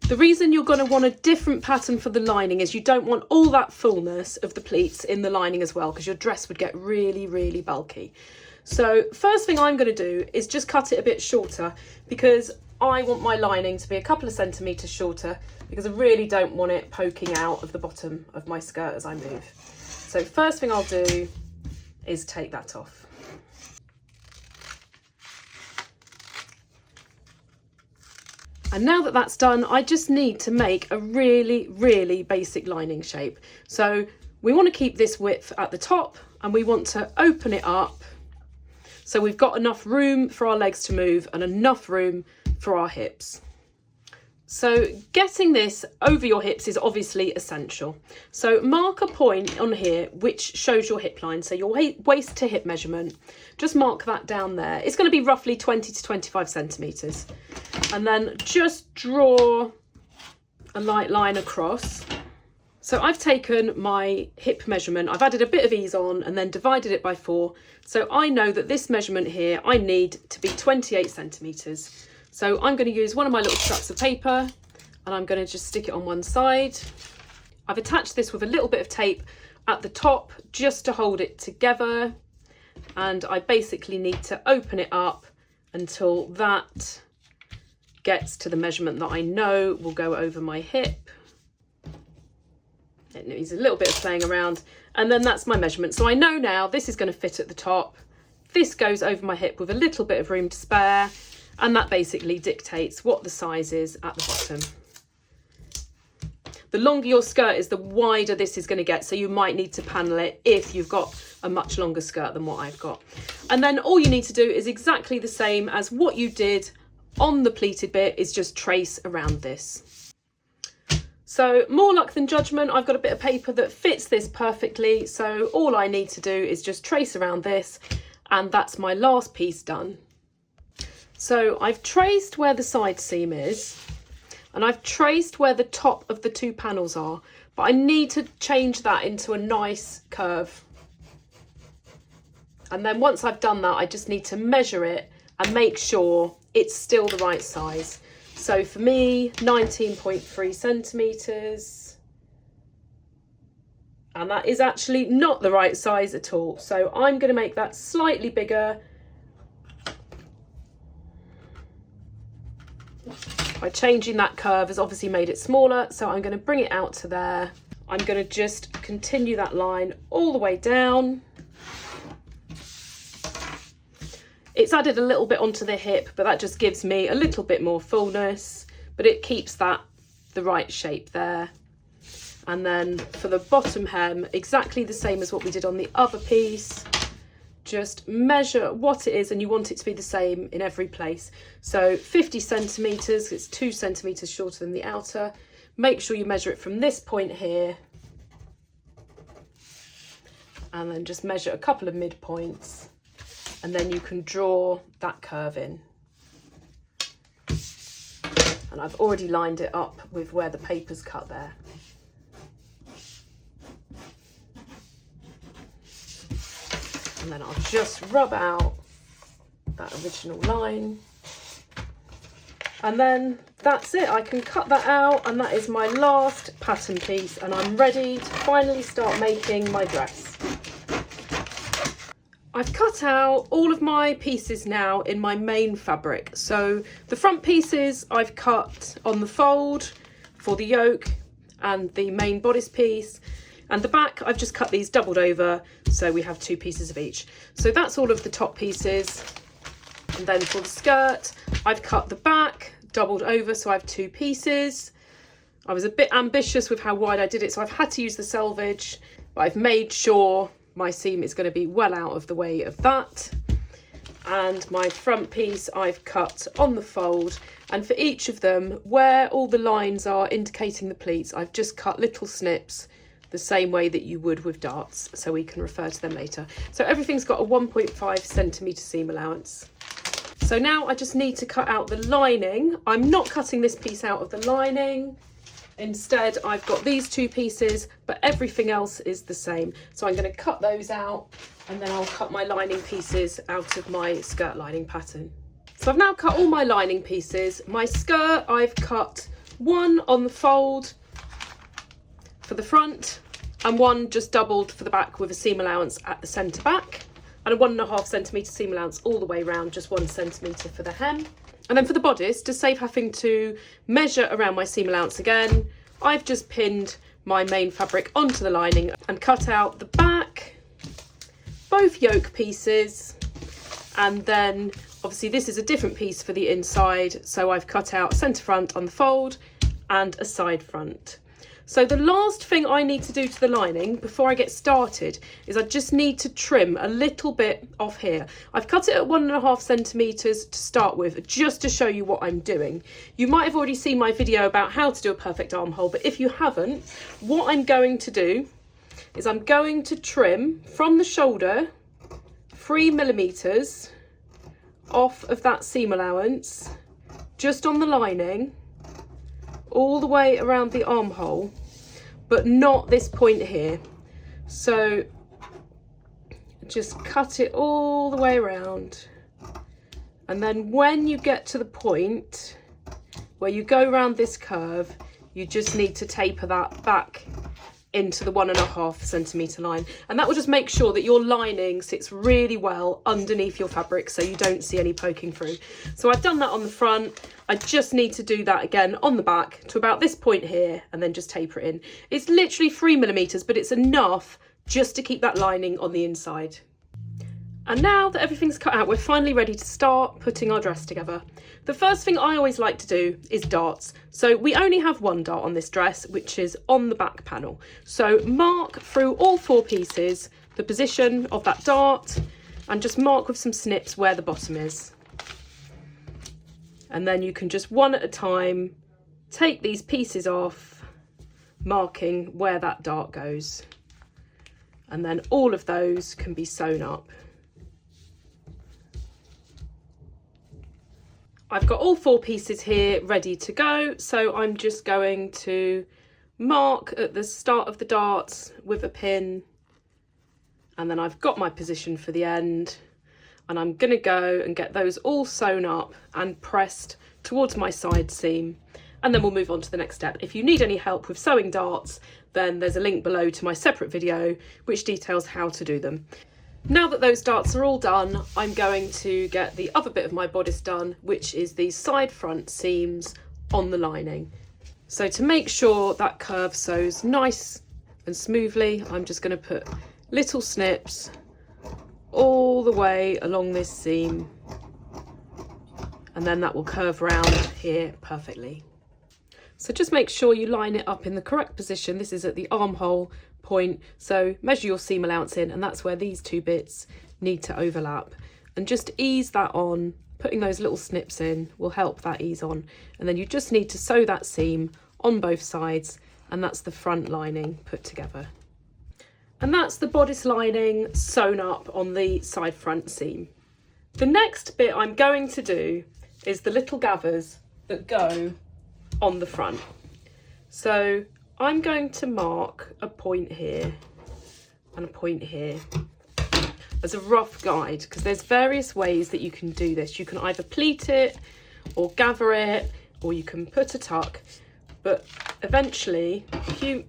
The reason you're going to want a different pattern for the lining is you don't want all that fullness of the pleats in the lining as well, because your dress would get really, really bulky. So first thing I'm going to do is just cut it a bit shorter, because I want my lining to be a couple of centimetres shorter, because I really don't want it poking out of the bottom of my skirt as I move. So first thing I'll do is take that off. And now that that's done, I just need to make a really, really basic lining shape. So we want to keep this width at the top and we want to open it up so we've got enough room for our legs to move and enough room for our hips. So getting this over your hips is obviously essential. So mark a point on here which shows your hip line. So your waist to hip measurement, just mark that down there. It's going to be roughly 20 to 25 centimetres. And then just draw a light line across. So I've taken my hip measurement, I've added a bit of ease on and then divided it by 4. So I know that this measurement here, I need to be 28 centimetres. So I'm going to use one of my little scraps of paper and I'm going to just stick it on one side. I've attached this with a little bit of tape at the top just to hold it together. And I basically need to open it up until that gets to the measurement that I know will go over my hip. It needs a little bit of playing around, and then that's my measurement. So I know now this is going to fit at the top. This goes over my hip with a little bit of room to spare, and that basically dictates what the size is at the bottom. The longer your skirt is, the wider this is going to get, so you might need to panel it if you've got a much longer skirt than what I've got. And then all you need to do is exactly the same as what you did on the pleated bit, is just trace around this. So more luck than judgment, I've got a bit of paper that fits this perfectly, so all I need to do is just trace around this, and that's my last piece done. So I've traced where the side seam is, and I've traced where the top of the 2 panels are, but I need to change that into a nice curve. And then once I've done that, I just need to measure it and make sure it's still the right size. So for me, 19.3 centimetres. And that is actually not the right size at all. So I'm going to make that slightly bigger by changing that curve. Has obviously made it smaller, so I'm going to bring it out to there. I'm going to just continue that line all the way down. It's added a little bit onto the hip, but that just gives me a little bit more fullness, but it keeps that the right shape there. And then for the bottom hem, exactly the same as what we did on the other piece. Just measure what it is, and you want it to be the same in every place. So 50 centimetres, it's 2 centimetres shorter than the outer. Make sure you measure it from this point here. And then just measure a couple of midpoints. And then you can draw that curve in. And I've already lined it up with where the paper's cut there. And then I'll just rub out that original line. And then that's it. I can cut that out, and that is my last pattern piece, and I'm ready to finally start making my dress. I've cut out all of my pieces now in my main fabric. So the front pieces I've cut on the fold for the yoke and the main bodice piece, and the back I've just cut these doubled over, so we have 2 pieces of each. So that's all of the top pieces. And then for the skirt, I've cut the back doubled over, so I have 2 pieces. I was a bit ambitious with how wide I did it, so I've had to use the selvage, but I've made sure my seam is going to be well out of the way of that. And my front piece I've cut on the fold, and for each of them, where all the lines are indicating the pleats, I've just cut little snips the same way that you would with darts, so we can refer to them later. So everything's got a 1.5 centimetre seam allowance. So now I just need to cut out the lining. I'm not cutting this piece out of the lining. Instead, I've got these 2 pieces, but everything else is the same. So I'm going to cut those out, and then I'll cut my lining pieces out of my skirt lining pattern. So I've now cut all my lining pieces. My skirt, I've cut 1 on the fold for the front, and 1 just doubled for the back with a seam allowance at the centre back, and a 1.5 centimetre seam allowance all the way around, just 1 centimetre for the hem. And then for the bodice, to save having to measure around my seam allowance again, I've just pinned my main fabric onto the lining and cut out the back, both yoke pieces, and then obviously this is a different piece for the inside, so I've cut out a centre front on the fold and a side front. So the last thing I need to do to the lining before I get started is I just need to trim a little bit off here. I've cut it at 1.5 centimetres to start with, just to show you what I'm doing. You might have already seen my video about how to do a perfect armhole, but if you haven't, what I'm going to do is I'm going to trim from the shoulder 3 millimetres off of that seam allowance, just on the lining, all the way around the armhole, but not this point here. So just cut it all the way around, and then when you get to the point where you go around this curve, you just need to taper that back into the 1.5 centimetre line, and that will just make sure that your lining sits really well underneath your fabric so you don't see any poking through. So I've done that on the front. I just need to do that again on the back to about this point here, and then just taper it in. It's literally 3 millimetres, but it's enough just to keep that lining on the inside. And now that everything's cut out, we're finally ready to start putting our dress together. The first thing I always like to do is darts. So we only have 1 dart on this dress, which is on the back panel. So mark through all 4 pieces the position of that dart, and just mark with some snips where the bottom is. And then you can just one at a time take these pieces off, marking where that dart goes. And then all of those can be sewn up. I've got all 4 pieces here ready to go, so I'm just going to mark at the start of the darts with a pin, and then I've got my position for the end, and I'm going to go and get those all sewn up and pressed towards my side seam, and then we'll move on to the next step. If you need any help with sewing darts, then there's a link below to my separate video which details how to do them. Now that those darts are all done, I'm going to get the other bit of my bodice done, which is these side front seams on the lining. So to make sure that curve sews nice and smoothly, I'm just going to put little snips all the way along this seam, and then that will curve around here perfectly. So just make sure you line it up in the correct position. This is at the armhole point, so measure your seam allowance in, and that's where these 2 bits need to overlap, and just ease that on. Putting those little snips in will help that ease on, and then you just need to sew that seam on both sides, and that's the front lining put together. And that's the bodice lining sewn up on the side front seam. The next bit I'm going to do is the little gathers that go on the front. So I'm going to mark a point here and a point here as a rough guide, because there's various ways that you can do this. You can either pleat it or gather it, or you can put a tuck, but eventually if you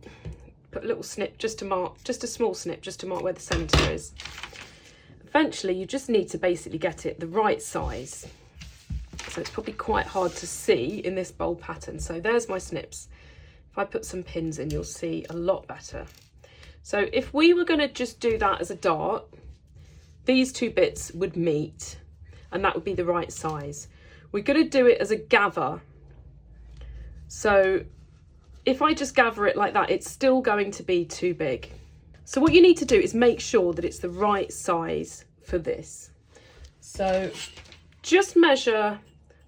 put a little snip just to mark, just a small snip just to mark where the centre is, eventually you just need to basically get it the right size. So it's probably quite hard to see in this bowl pattern. So there's my snips. If I put some pins in, you'll see a lot better. So if we were going to just do that as a dart, these two bits would meet and that would be the right size. We're going to do it as a gather. So if I just gather it like that, it's still going to be too big. So what you need to do is make sure that it's the right size for this. So just measure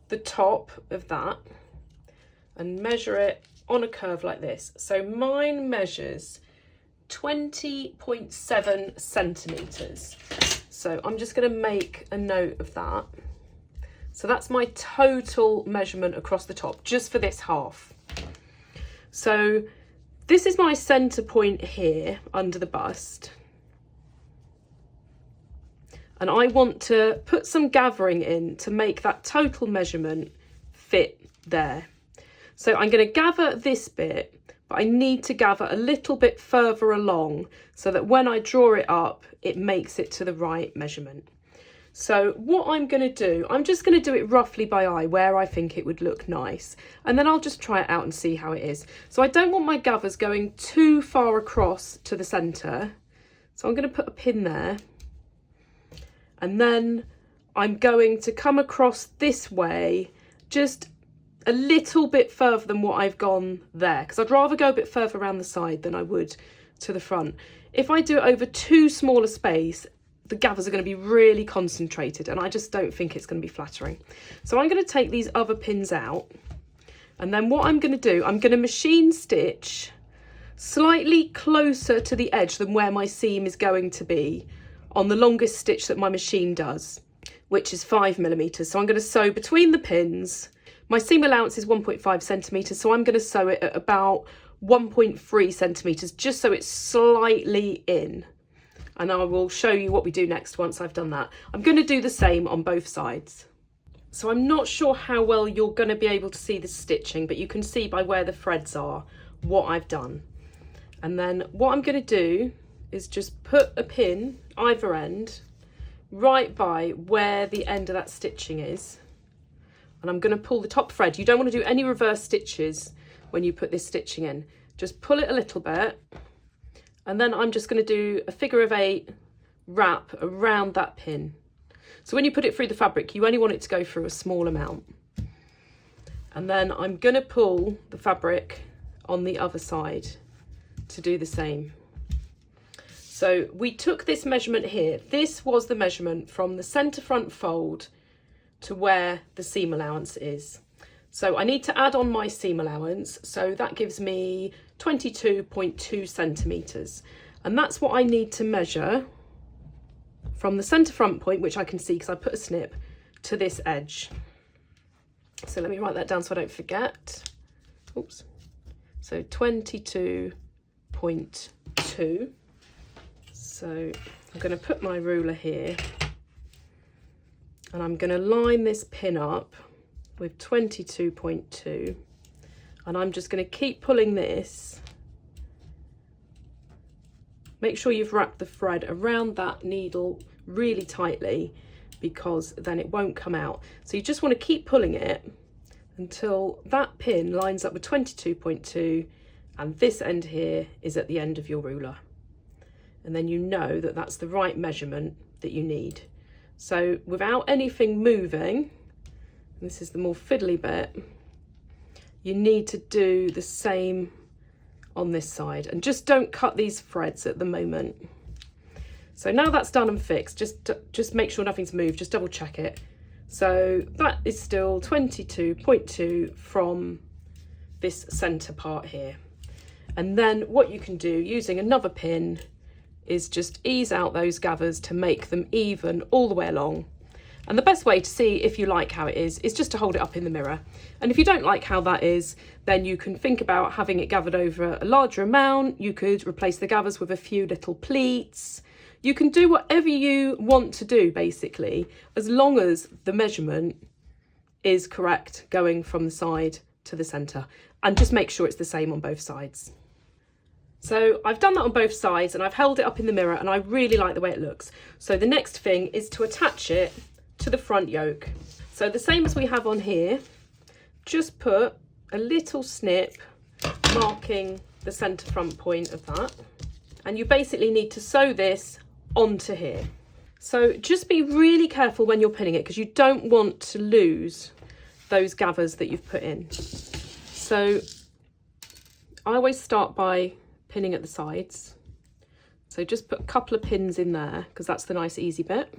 the top of that and measure it on a curve like this. So mine measures 20.7 centimetres. So I'm just going to make a note of that. So that's my total measurement across the top, just for this half. So this is my centre point here under the bust. And I want to put some gathering in to make that total measurement fit there. So I'm going to gather this bit, but I need to gather a little bit further along so that when I draw it up, it makes it to the right measurement. So what I'm going to do, I'm just going to do it roughly by eye where I think it would look nice. And then I'll just try it out and see how it is. So I don't want my gathers going too far across to the centre. So I'm going to put a pin there. And then I'm going to come across this way, just a little bit further than what I've gone there, because I'd rather go a bit further around the side than I would to the front. If I do it over too small a space, the gathers are going to be really concentrated and I just don't think it's going to be flattering. So I'm going to take these other pins out, and then what I'm going to do, I'm going to machine stitch slightly closer to the edge than where my seam is going to be on the longest stitch that my machine does, which is 5mm. So I'm going to sew between the pins. My seam allowance is 1.5 centimetres, so I'm going to sew it at about 1.3 centimetres, just so it's slightly in. And I will show you what we do next once I've done that. I'm going to do the same on both sides. So I'm not sure how well you're going to be able to see the stitching, but you can see by where the threads are what I've done. And then what I'm going to do is just put a pin either end right by where the end of that stitching is. And I'm going to pull the top thread. You don't want to do any reverse stitches when you put this stitching in. Just pull it a little bit. And then I'm just going to do a figure of 8 wrap around that pin. So when you put it through the fabric, you only want it to go through a small amount. And then I'm going to pull the fabric on the other side to do the same. So we took this measurement here. This was the measurement from the centre front fold to where the seam allowance is. So I need to add on my seam allowance. So that gives me 22.2 centimetres. And that's what I need to measure from the centre front point, which I can see because I put a snip, to this edge. So let me write that down so I don't forget. Oops. So 22.2. So I'm going to put my ruler here and I'm going to line this pin up with 22.2, and I'm just going to keep pulling this. Make sure you've wrapped the thread around that needle really tightly, because then it won't come out. So you just want to keep pulling it until that pin lines up with 22.2 and this end here is at the end of your ruler. And then you know that that's the right measurement that you need. So without anything moving, this is the more fiddly bit, you need to do the same on this side, and just don't cut these threads at the moment. So now that's done and fixed, just make sure nothing's moved, just double check it. So that is still 22.2 from this centre part here. And then what you can do using another pin is just ease out those gathers to make them even all the way along. And the best way to see if you like how it is just to hold it up in the mirror. And if you don't like how that is, then you can think about having it gathered over a larger amount. You could replace the gathers with a few little pleats. You can do whatever you want to do, basically, as long as the measurement is correct going from the side to the centre. And just make sure it's the same on both sides. So I've done that on both sides and I've held it up in the mirror and I really like the way it looks. So the next thing is to attach it to the front yoke. So the same as we have on here, just put a little snip marking the centre front point of that. And you basically need to sew this onto here. So just be really careful when you're pinning it because you don't want to lose those gathers that you've put in. So I always start by pinning at the sides. So just put a couple of pins in there because that's the nice easy bit.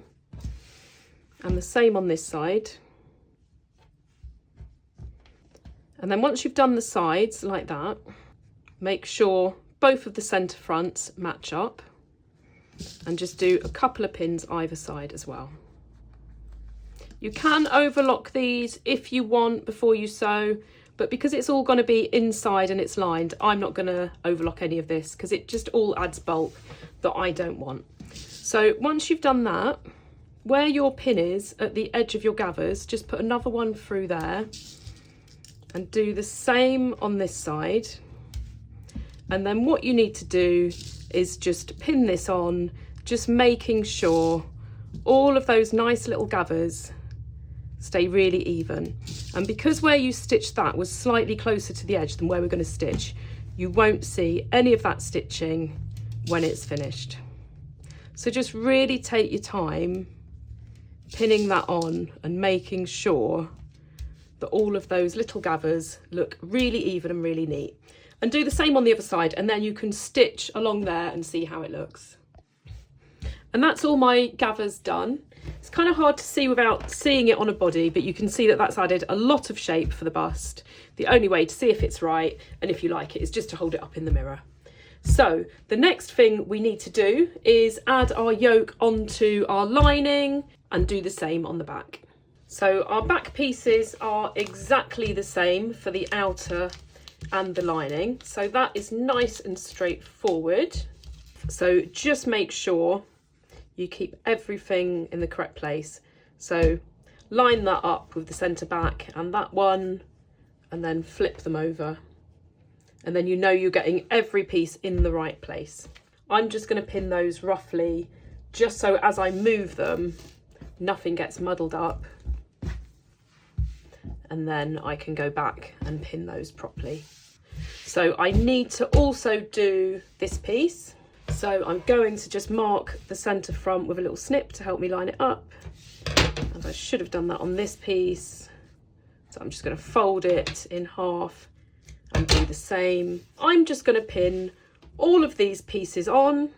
And the same on this side. And then once you've done the sides like that, make sure both of the centre fronts match up and just do a couple of pins either side as well. You can overlock these if you want before you sew, but because it's all going to be inside and it's lined, I'm not going to overlock any of this because it just all adds bulk that I don't want. So once you've done that, where your pin is at the edge of your gathers, just put another one through there and do the same on this side. And then what you need to do is just pin this on, just making sure all of those nice little gathers stay really even. And because where you stitched that was slightly closer to the edge than where we're going to stitch, you won't see any of that stitching when it's finished. So just really take your time pinning that on and making sure that all of those little gathers look really even and really neat. And do the same on the other side, and then you can stitch along there and see how it looks. And that's all my gathers done. It's kind of hard to see without seeing it on a body, but you can see that that's added a lot of shape for the bust. The only way to see if it's right and if you like it is just to hold it up in the mirror. So the next thing we need to do is add our yoke onto our lining and do the same on the back. So our back pieces are exactly the same for the outer and the lining. So that is nice and straightforward. So just make sure you keep everything in the correct place. So line that up with the centre back and that one, and then flip them over. And then you know you're getting every piece in the right place. I'm just going to pin those roughly, just so as I move them, nothing gets muddled up. And then I can go back and pin those properly. So I need to also do this piece. So I'm going to just mark the centre front with a little snip to help me line it up. And I should have done that on this piece. So I'm just going to fold it in half and do the same. I'm just going to pin all of these pieces on.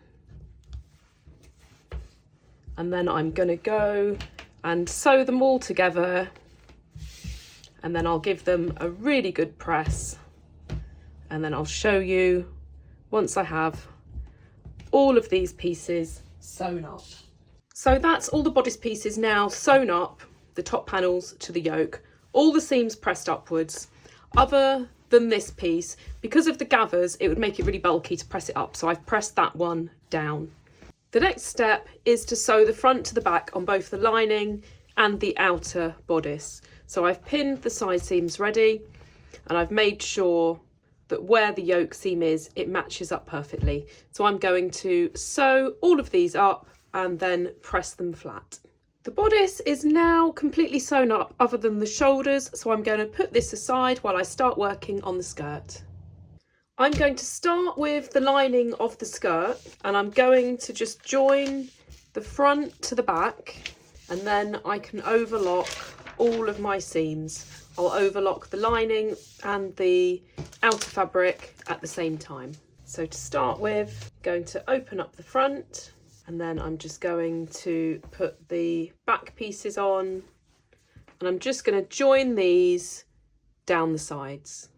And then I'm going to go and sew them all together. And then I'll give them a really good press. And then I'll show you once I have all of these pieces sewn up. So that's all the bodice pieces now sewn up, the top panels to the yoke, all the seams pressed upwards. Other than this piece, because of the gathers, it would make it really bulky to press it up. So I've pressed that one down. The next step is to sew the front to the back on both the lining and the outer bodice. So I've pinned the side seams ready and I've made sure that where the yoke seam is, it matches up perfectly. So I'm going to sew all of these up and then press them flat. The bodice is now completely sewn up other than the shoulders, so I'm going to put this aside while I start working on the skirt. I'm going to start with the lining of the skirt and I'm going to just join the front to the back, and then I can overlock all of my seams. I'll overlock the lining and the outer fabric at the same time. So to start with, I'm going to open up the front, and then I'm just going to put the back pieces on, and I'm just going to join these down the sides.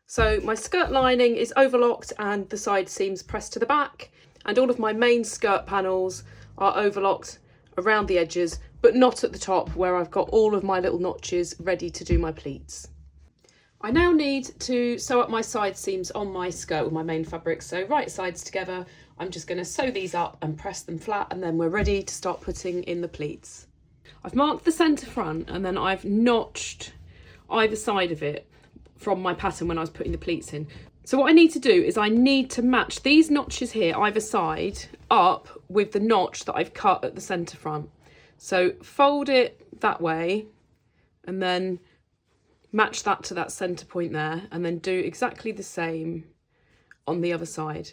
So my skirt lining is overlocked and the side seams pressed to the back, and all of my main skirt panels are overlocked around the edges but not at the top where I've got all of my little notches ready to do my pleats. I now need to sew up my side seams on my skirt with my main fabric. So right sides together, I'm just going to sew these up and press them flat, and then we're ready to start putting in the pleats. I've marked the centre front and then I've notched either side of it from my pattern when I was putting the pleats in. So what I need to do is I need to match these notches here either side up with the notch that I've cut at the centre front. So fold it that way and then match that to that centre point there, and then do exactly the same on the other side.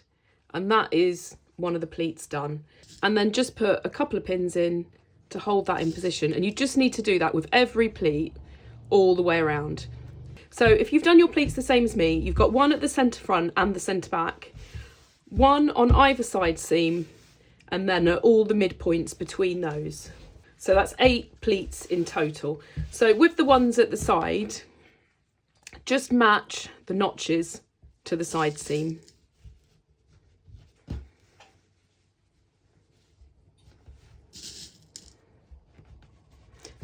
And that is one of the pleats done. And then just put a couple of pins in to hold that in position. And you just need to do that with every pleat all the way around. So if you've done your pleats the same as me, you've got one at the centre front and the centre back, one on either side seam, and then at all the midpoints between those. So that's 8 pleats in total. So with the ones at the side, just match the notches to the side seam.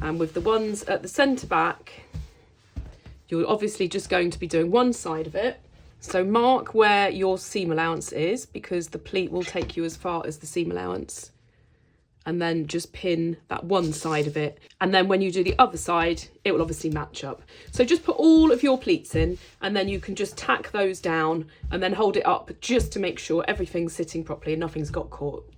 And with the ones at the centre back, you're obviously just going to be doing one side of it. So mark where your seam allowance is, because the pleat will take you as far as the seam allowance. And then just pin that one side of it. And then when you do the other side, it will obviously match up. So just put all of your pleats in, and then you can just tack those down and then hold it up just to make sure everything's sitting properly and nothing's got caught.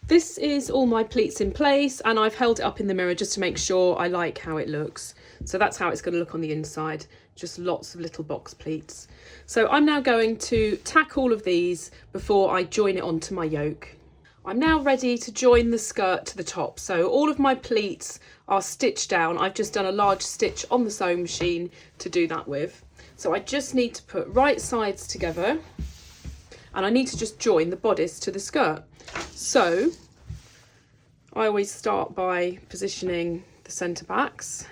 This is all my pleats in place, and I've held it up in the mirror just to make sure I like how it looks. So that's how it's going to look on the inside, just lots of little box pleats. So I'm now going to tack all of these before I join it onto my yoke. I'm now ready to join the skirt to the top. So all of my pleats are stitched down. I've just done a large stitch on the sewing machine to do that with. So I just need to put right sides together, and I need to just join the bodice to the skirt. So I always start by positioning the centre backs.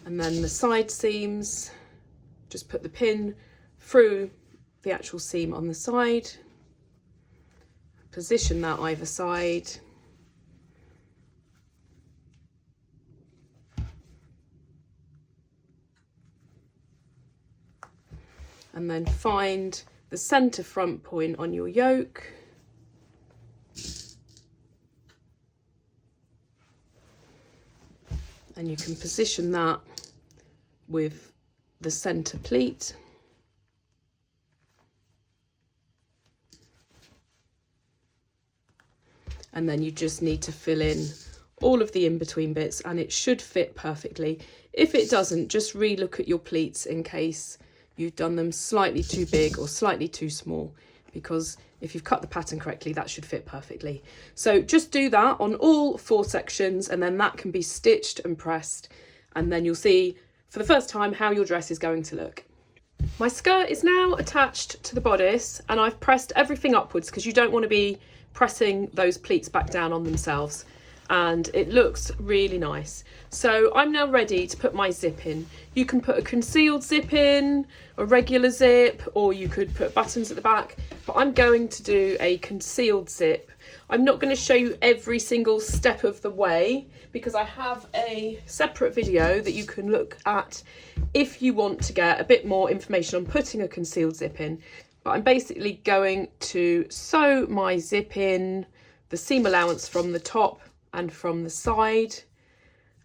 And then the side seams, just put the pin through the actual seam on the side, position that either side, and then find the centre front point on your yoke, and you can position that with the centre pleat. And then you just need to fill in all of the in-between bits, and it should fit perfectly. If it doesn't, just re-look at your pleats in case you've done them slightly too big or slightly too small, because if you've cut the pattern correctly, that should fit perfectly. So just do that on all 4 sections, and then that can be stitched and pressed, and then you'll see for the first time how your dress is going to look. My skirt is now attached to the bodice, and I've pressed everything upwards because you don't want to be pressing those pleats back down on themselves, and it looks really nice. So I'm now ready to put my zip in. You can put a concealed zip in, a regular zip, or you could put buttons at the back, but I'm going to do a concealed zip. I'm not going to show you every single step of the way because I have a separate video that you can look at if you want to get a bit more information on putting a concealed zip in. But I'm basically going to sew my zip in, the seam allowance from the top and from the side,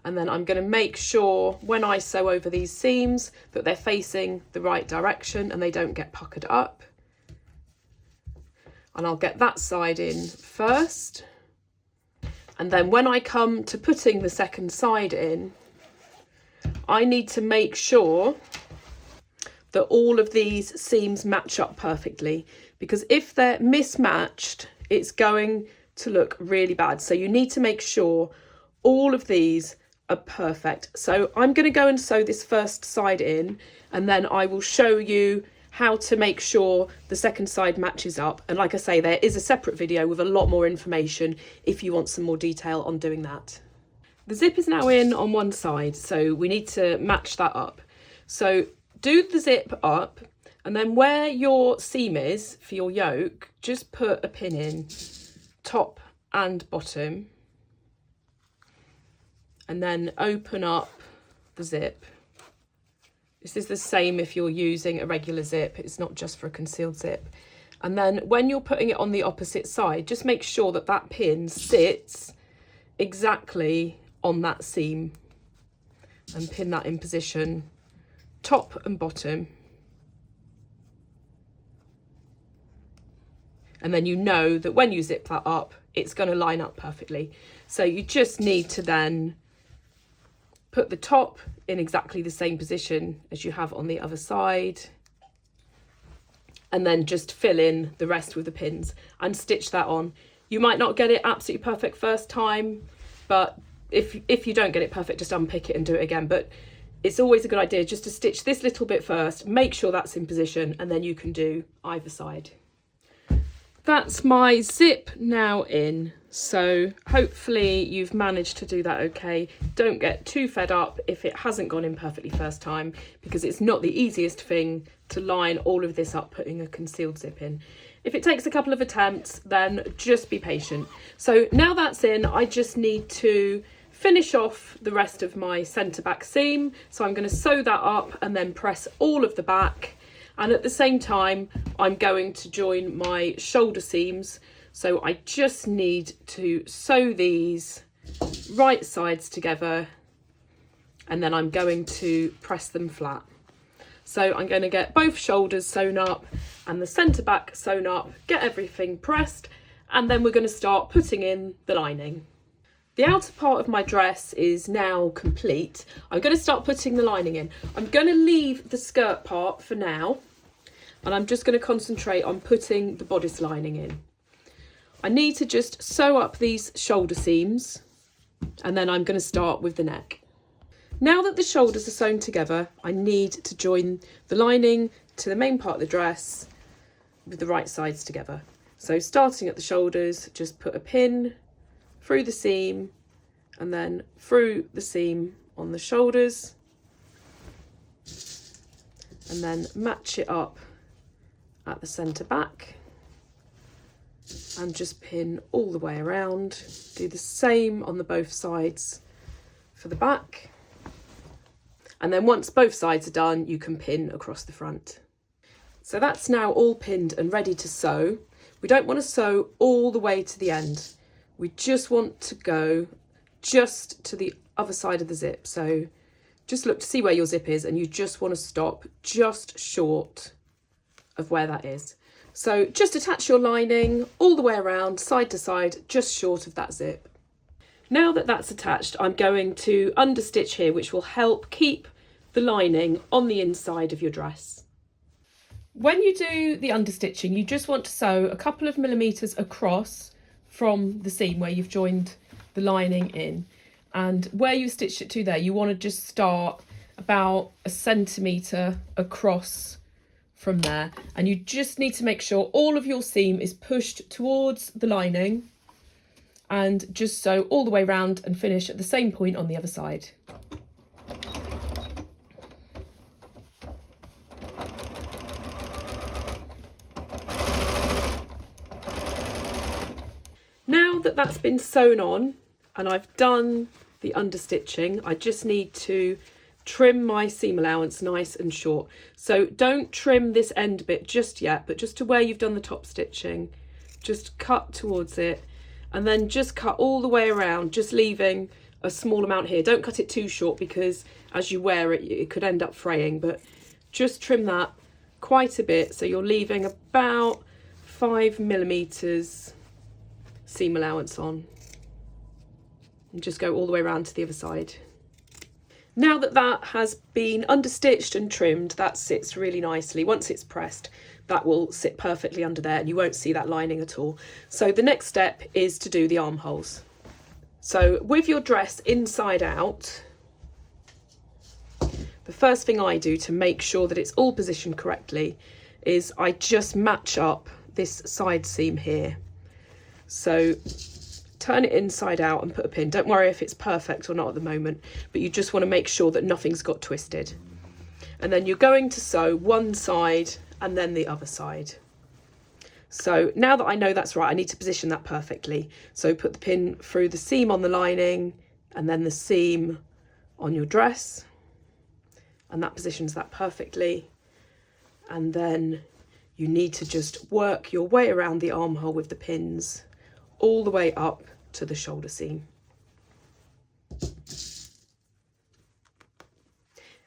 and then I'm going to make sure when I sew over these seams that they're facing the right direction and they don't get puckered up. And I'll get that side in first, and then when I come to putting the second side in, I need to make sure that all of these seams match up perfectly, because if they're mismatched, it's going to look really bad. So you need to make sure all of these are perfect. So I'm going to go and sew this first side in, and then I will show you how to make sure the second side matches up. And like I say, there is a separate video with a lot more information if you want some more detail on doing that. The zip is now in on one side, so we need to match that up. So do the zip up And then where your seam is for your yoke, just put a pin in, top and bottom, and then open up the zip. This is the same if you're using a regular zip, it's not just for a concealed zip. And then when you're putting it on the opposite side, just make sure that that pin sits exactly on that seam and pin that in position, top and bottom. And then you know that when you zip that up, it's going to line up perfectly. So you just need to then put the top in exactly the same position as you have on the other side, and then just fill in the rest with the pins and stitch that on. You might not get it absolutely perfect first time, but if you don't get it perfect, just unpick it and do it again. But it's always a good idea just to stitch this little bit first, make sure that's in position, and then you can do either side. That's my zip now in, so hopefully you've managed to do that okay. Don't get too fed up if it hasn't gone in perfectly first time, because it's not the easiest thing to line all of this up putting a concealed zip in. If it takes a couple of attempts, then just be patient. So now that's in, I just need to finish off the rest of my centre back seam. So I'm going to sew that up and then press all of the back. And at the same time, I'm going to join my shoulder seams. So I just need to sew these right sides together, and then I'm going to press them flat. So I'm going to get both shoulders sewn up and the centre back sewn up, get everything pressed, and then we're going to start putting in the lining. The outer part of my dress is now complete. I'm going to start putting the lining in. I'm going to leave the skirt part for now, and I'm just going to concentrate on putting the bodice lining in. I need to just sew up these shoulder seams, and then I'm going to start with the neck. Now that the shoulders are sewn together, I need to join the lining to the main part of the dress with the right sides together. So starting at the shoulders, just put a pin through the seam and then through the seam on the shoulders, and then match it up at the centre back and just pin all the way around. Do the same on the both sides for the back. And then once both sides are done, you can pin across the front. So that's now all pinned and ready to sew. We don't want to sew all the way to the end. We just want to go just to the other side of the zip. So just look to see where your zip is, and you just want to stop just short of where that is. So just attach your lining all the way around, side to side, just short of that zip. Now that that's attached, I'm going to understitch here, which will help keep the lining on the inside of your dress. When you do the understitching, you just want to sew a couple of millimetres across from the seam where you've joined the lining in. And where you stitched it to there, you want to just start about 1 centimetre across from there. And you just need to make sure all of your seam is pushed towards the lining, and just sew all the way around and finish at the same point on the other side. Now that that's been sewn on and I've done the understitching, I just need to trim my seam allowance nice and short. So don't trim this end bit just yet, but just to where you've done the top stitching, just cut towards it. And then just cut all the way around, just leaving a small amount here. Don't cut it too short, because as you wear it, it could end up fraying, but just trim that quite a bit. So you're leaving about 5 millimetres seam allowance on. And just go all the way around to the other side. Now that that has been understitched and trimmed, that sits really nicely. Once it's pressed, that will sit perfectly under there and you won't see that lining at all. So the next step is to do the armholes. So with your dress inside out, the first thing I do to make sure that it's all positioned correctly is I just match up this side seam here. So turn it inside out and put a pin. Don't worry if it's perfect or not at the moment, but you just want to make sure that nothing's got twisted. And then you're going to sew one side and then the other side. So now that I know that's right, I need to position that perfectly. So put the pin through the seam on the lining and then the seam on your dress, and that positions that perfectly. And then you need to just work your way around the armhole with the pins all the way up to the shoulder seam.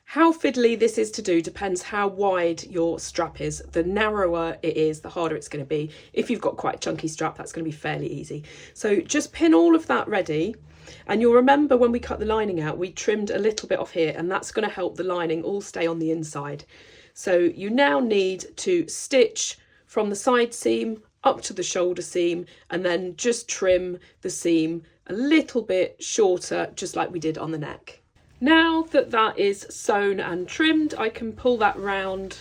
How fiddly this is to do depends how wide your strap is. The narrower it is, the harder it's going to be. If you've got quite a chunky strap, that's going to be fairly easy. So just pin all of that ready. And you'll remember when we cut the lining out, we trimmed a little bit off here, and that's going to help the lining all stay on the inside. So you now need to stitch from the side seam up to the shoulder seam, and then just trim the seam a little bit shorter, just like we did on the neck. Now that that is sewn and trimmed, I can pull that round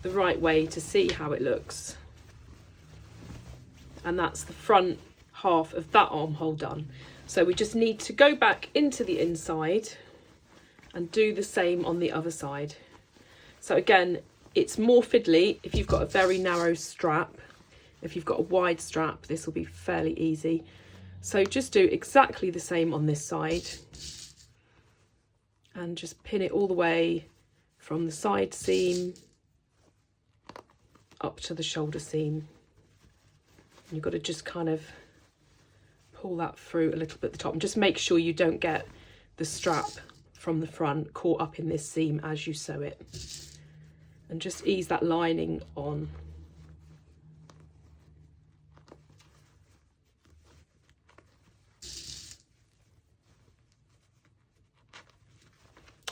the right way to see how it looks. And that's the front half of that armhole done. So we just need to go back into the inside and do the same on the other side. So again, it's more fiddly if you've got a very narrow strap. If you've got a wide strap, this will be fairly easy. So just do exactly the same on this side. And just pin it all the way from the side seam up to the shoulder seam. And you've got to just kind of pull that through a little bit at the top, and just make sure you don't get the strap from the front caught up in this seam as you sew it. And just ease that lining on.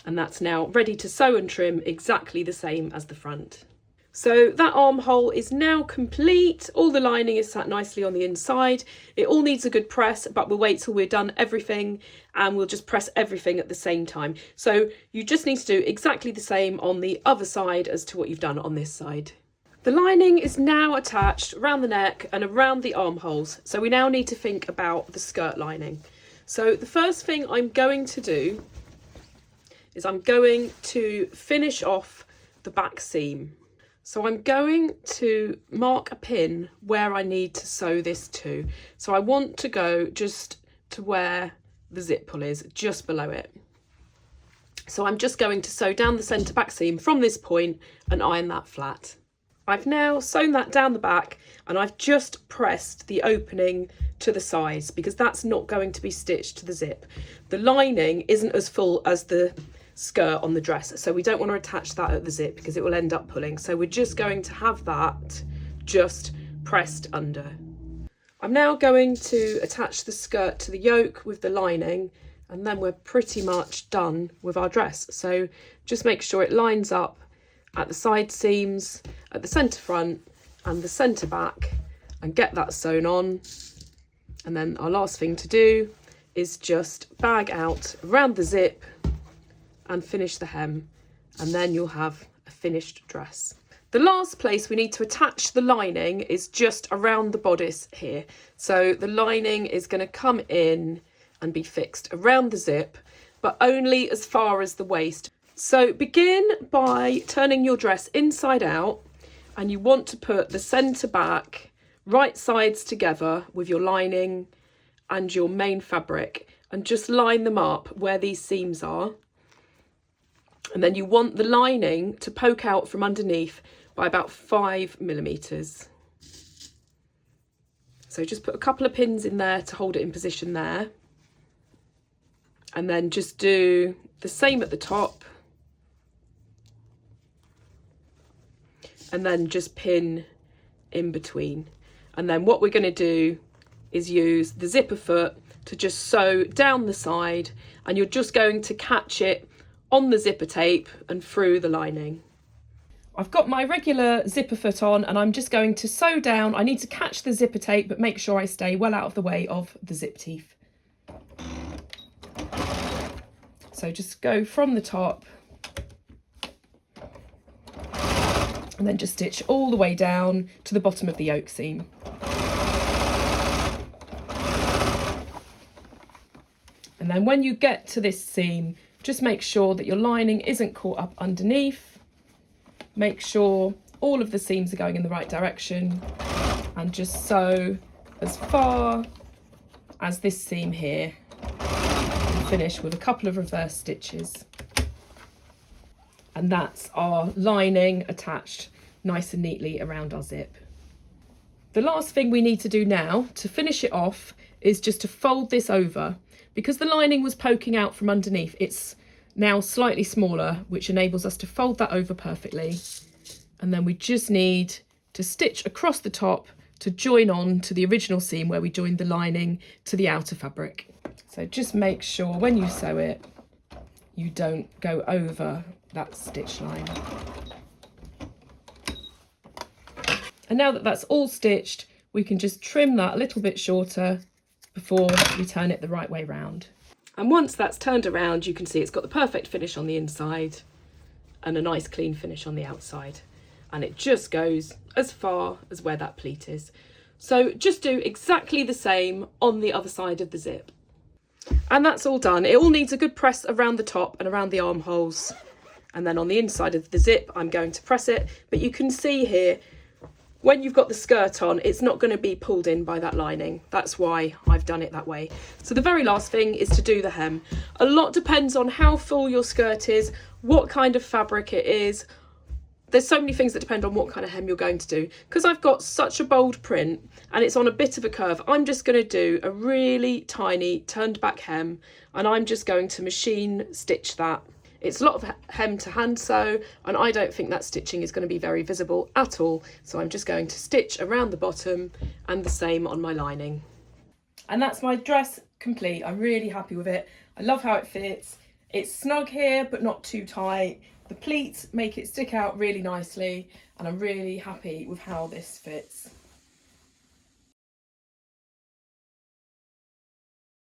And that's now ready to sew and trim exactly the same as the front. So that armhole is now complete. All the lining is sat nicely on the inside. It all needs a good press, but we'll wait till we're done everything and we'll just press everything at the same time. So you just need to do exactly the same on the other side as to what you've done on this side. The lining is now attached around the neck and around the armholes. So we now need to think about the skirt lining. So the first thing I'm going to do is I'm going to finish off the back seam. So I'm going to mark a pin where I need to sew this to. So I want to go just to where the zip pull is, just below it. So I'm just going to sew down the centre back seam from this point and iron that flat. I've now sewn that down the back, and I've just pressed the opening to the sides because that's not going to be stitched to the zip. The lining isn't as full as the skirt on the dress, so we don't want to attach that at the zip because it will end up pulling. So we're just going to have that just pressed under. I'm now going to attach the skirt to the yoke with the lining, and then we're pretty much done with our dress. So just make sure it lines up at the side seams, at the centre front and the centre back, and get that sewn on. And then our last thing to do is just bag out around the zip and finish the hem, and then you'll have a finished dress. The last place we need to attach the lining is just around the bodice here. So the lining is going to come in and be fixed around the zip, but only as far as the waist. So begin by turning your dress inside out, and you want to put the centre back right sides together with your lining and your main fabric, and just line them up where these seams are. And then you want the lining to poke out from underneath by about 5mm. So just put a couple of pins in there to hold it in position there. And then just do the same at the top. And then just pin in between. And then what we're going to do is use the zipper foot to just sew down the side, and you're just going to catch it on the zipper tape and through the lining. I've got my regular zipper foot on, and I'm just going to sew down. I need to catch the zipper tape, but make sure I stay well out of the way of the zip teeth. So just go from the top and then just stitch all the way down to the bottom of the yoke seam. And then when you get to this seam, just make sure that your lining isn't caught up underneath. Make sure all of the seams are going in the right direction, and just sew as far as this seam here and finish with a couple of reverse stitches. And that's our lining attached nice and neatly around our zip. The last thing we need to do now to finish it off is just to fold this over. Because the lining was poking out from underneath, it's now slightly smaller, which enables us to fold that over perfectly. And then we just need to stitch across the top to join on to the original seam where we joined the lining to the outer fabric. So just make sure when you sew it, you don't go over that stitch line. And now that that's all stitched, we can just trim that a little bit shorter before we turn it the right way round. And once that's turned around, you can see it's got the perfect finish on the inside and a nice clean finish on the outside. And it just goes as far as where that pleat is. So just do exactly the same on the other side of the zip. And that's all done. It all needs a good press around the top and around the armholes. And then on the inside of the zip, I'm going to press it. But you can see here, when you've got the skirt on, it's not going to be pulled in by that lining. That's why I've done it that way. So the very last thing is to do the hem. A lot depends on how full your skirt is, what kind of fabric it is. There's so many things that depend on what kind of hem you're going to do. Because I've got such a bold print and it's on a bit of a curve, I'm just going to do a really tiny turned back hem, and I'm just going to machine stitch that. It's a lot of hem to hand sew, and I don't think that stitching is going to be very visible at all. So I'm just going to stitch around the bottom and the same on my lining. And that's my dress complete. I'm really happy with it. I love how it fits. It's snug here, but not too tight. The pleats make it stick out really nicely, and I'm really happy with how this fits.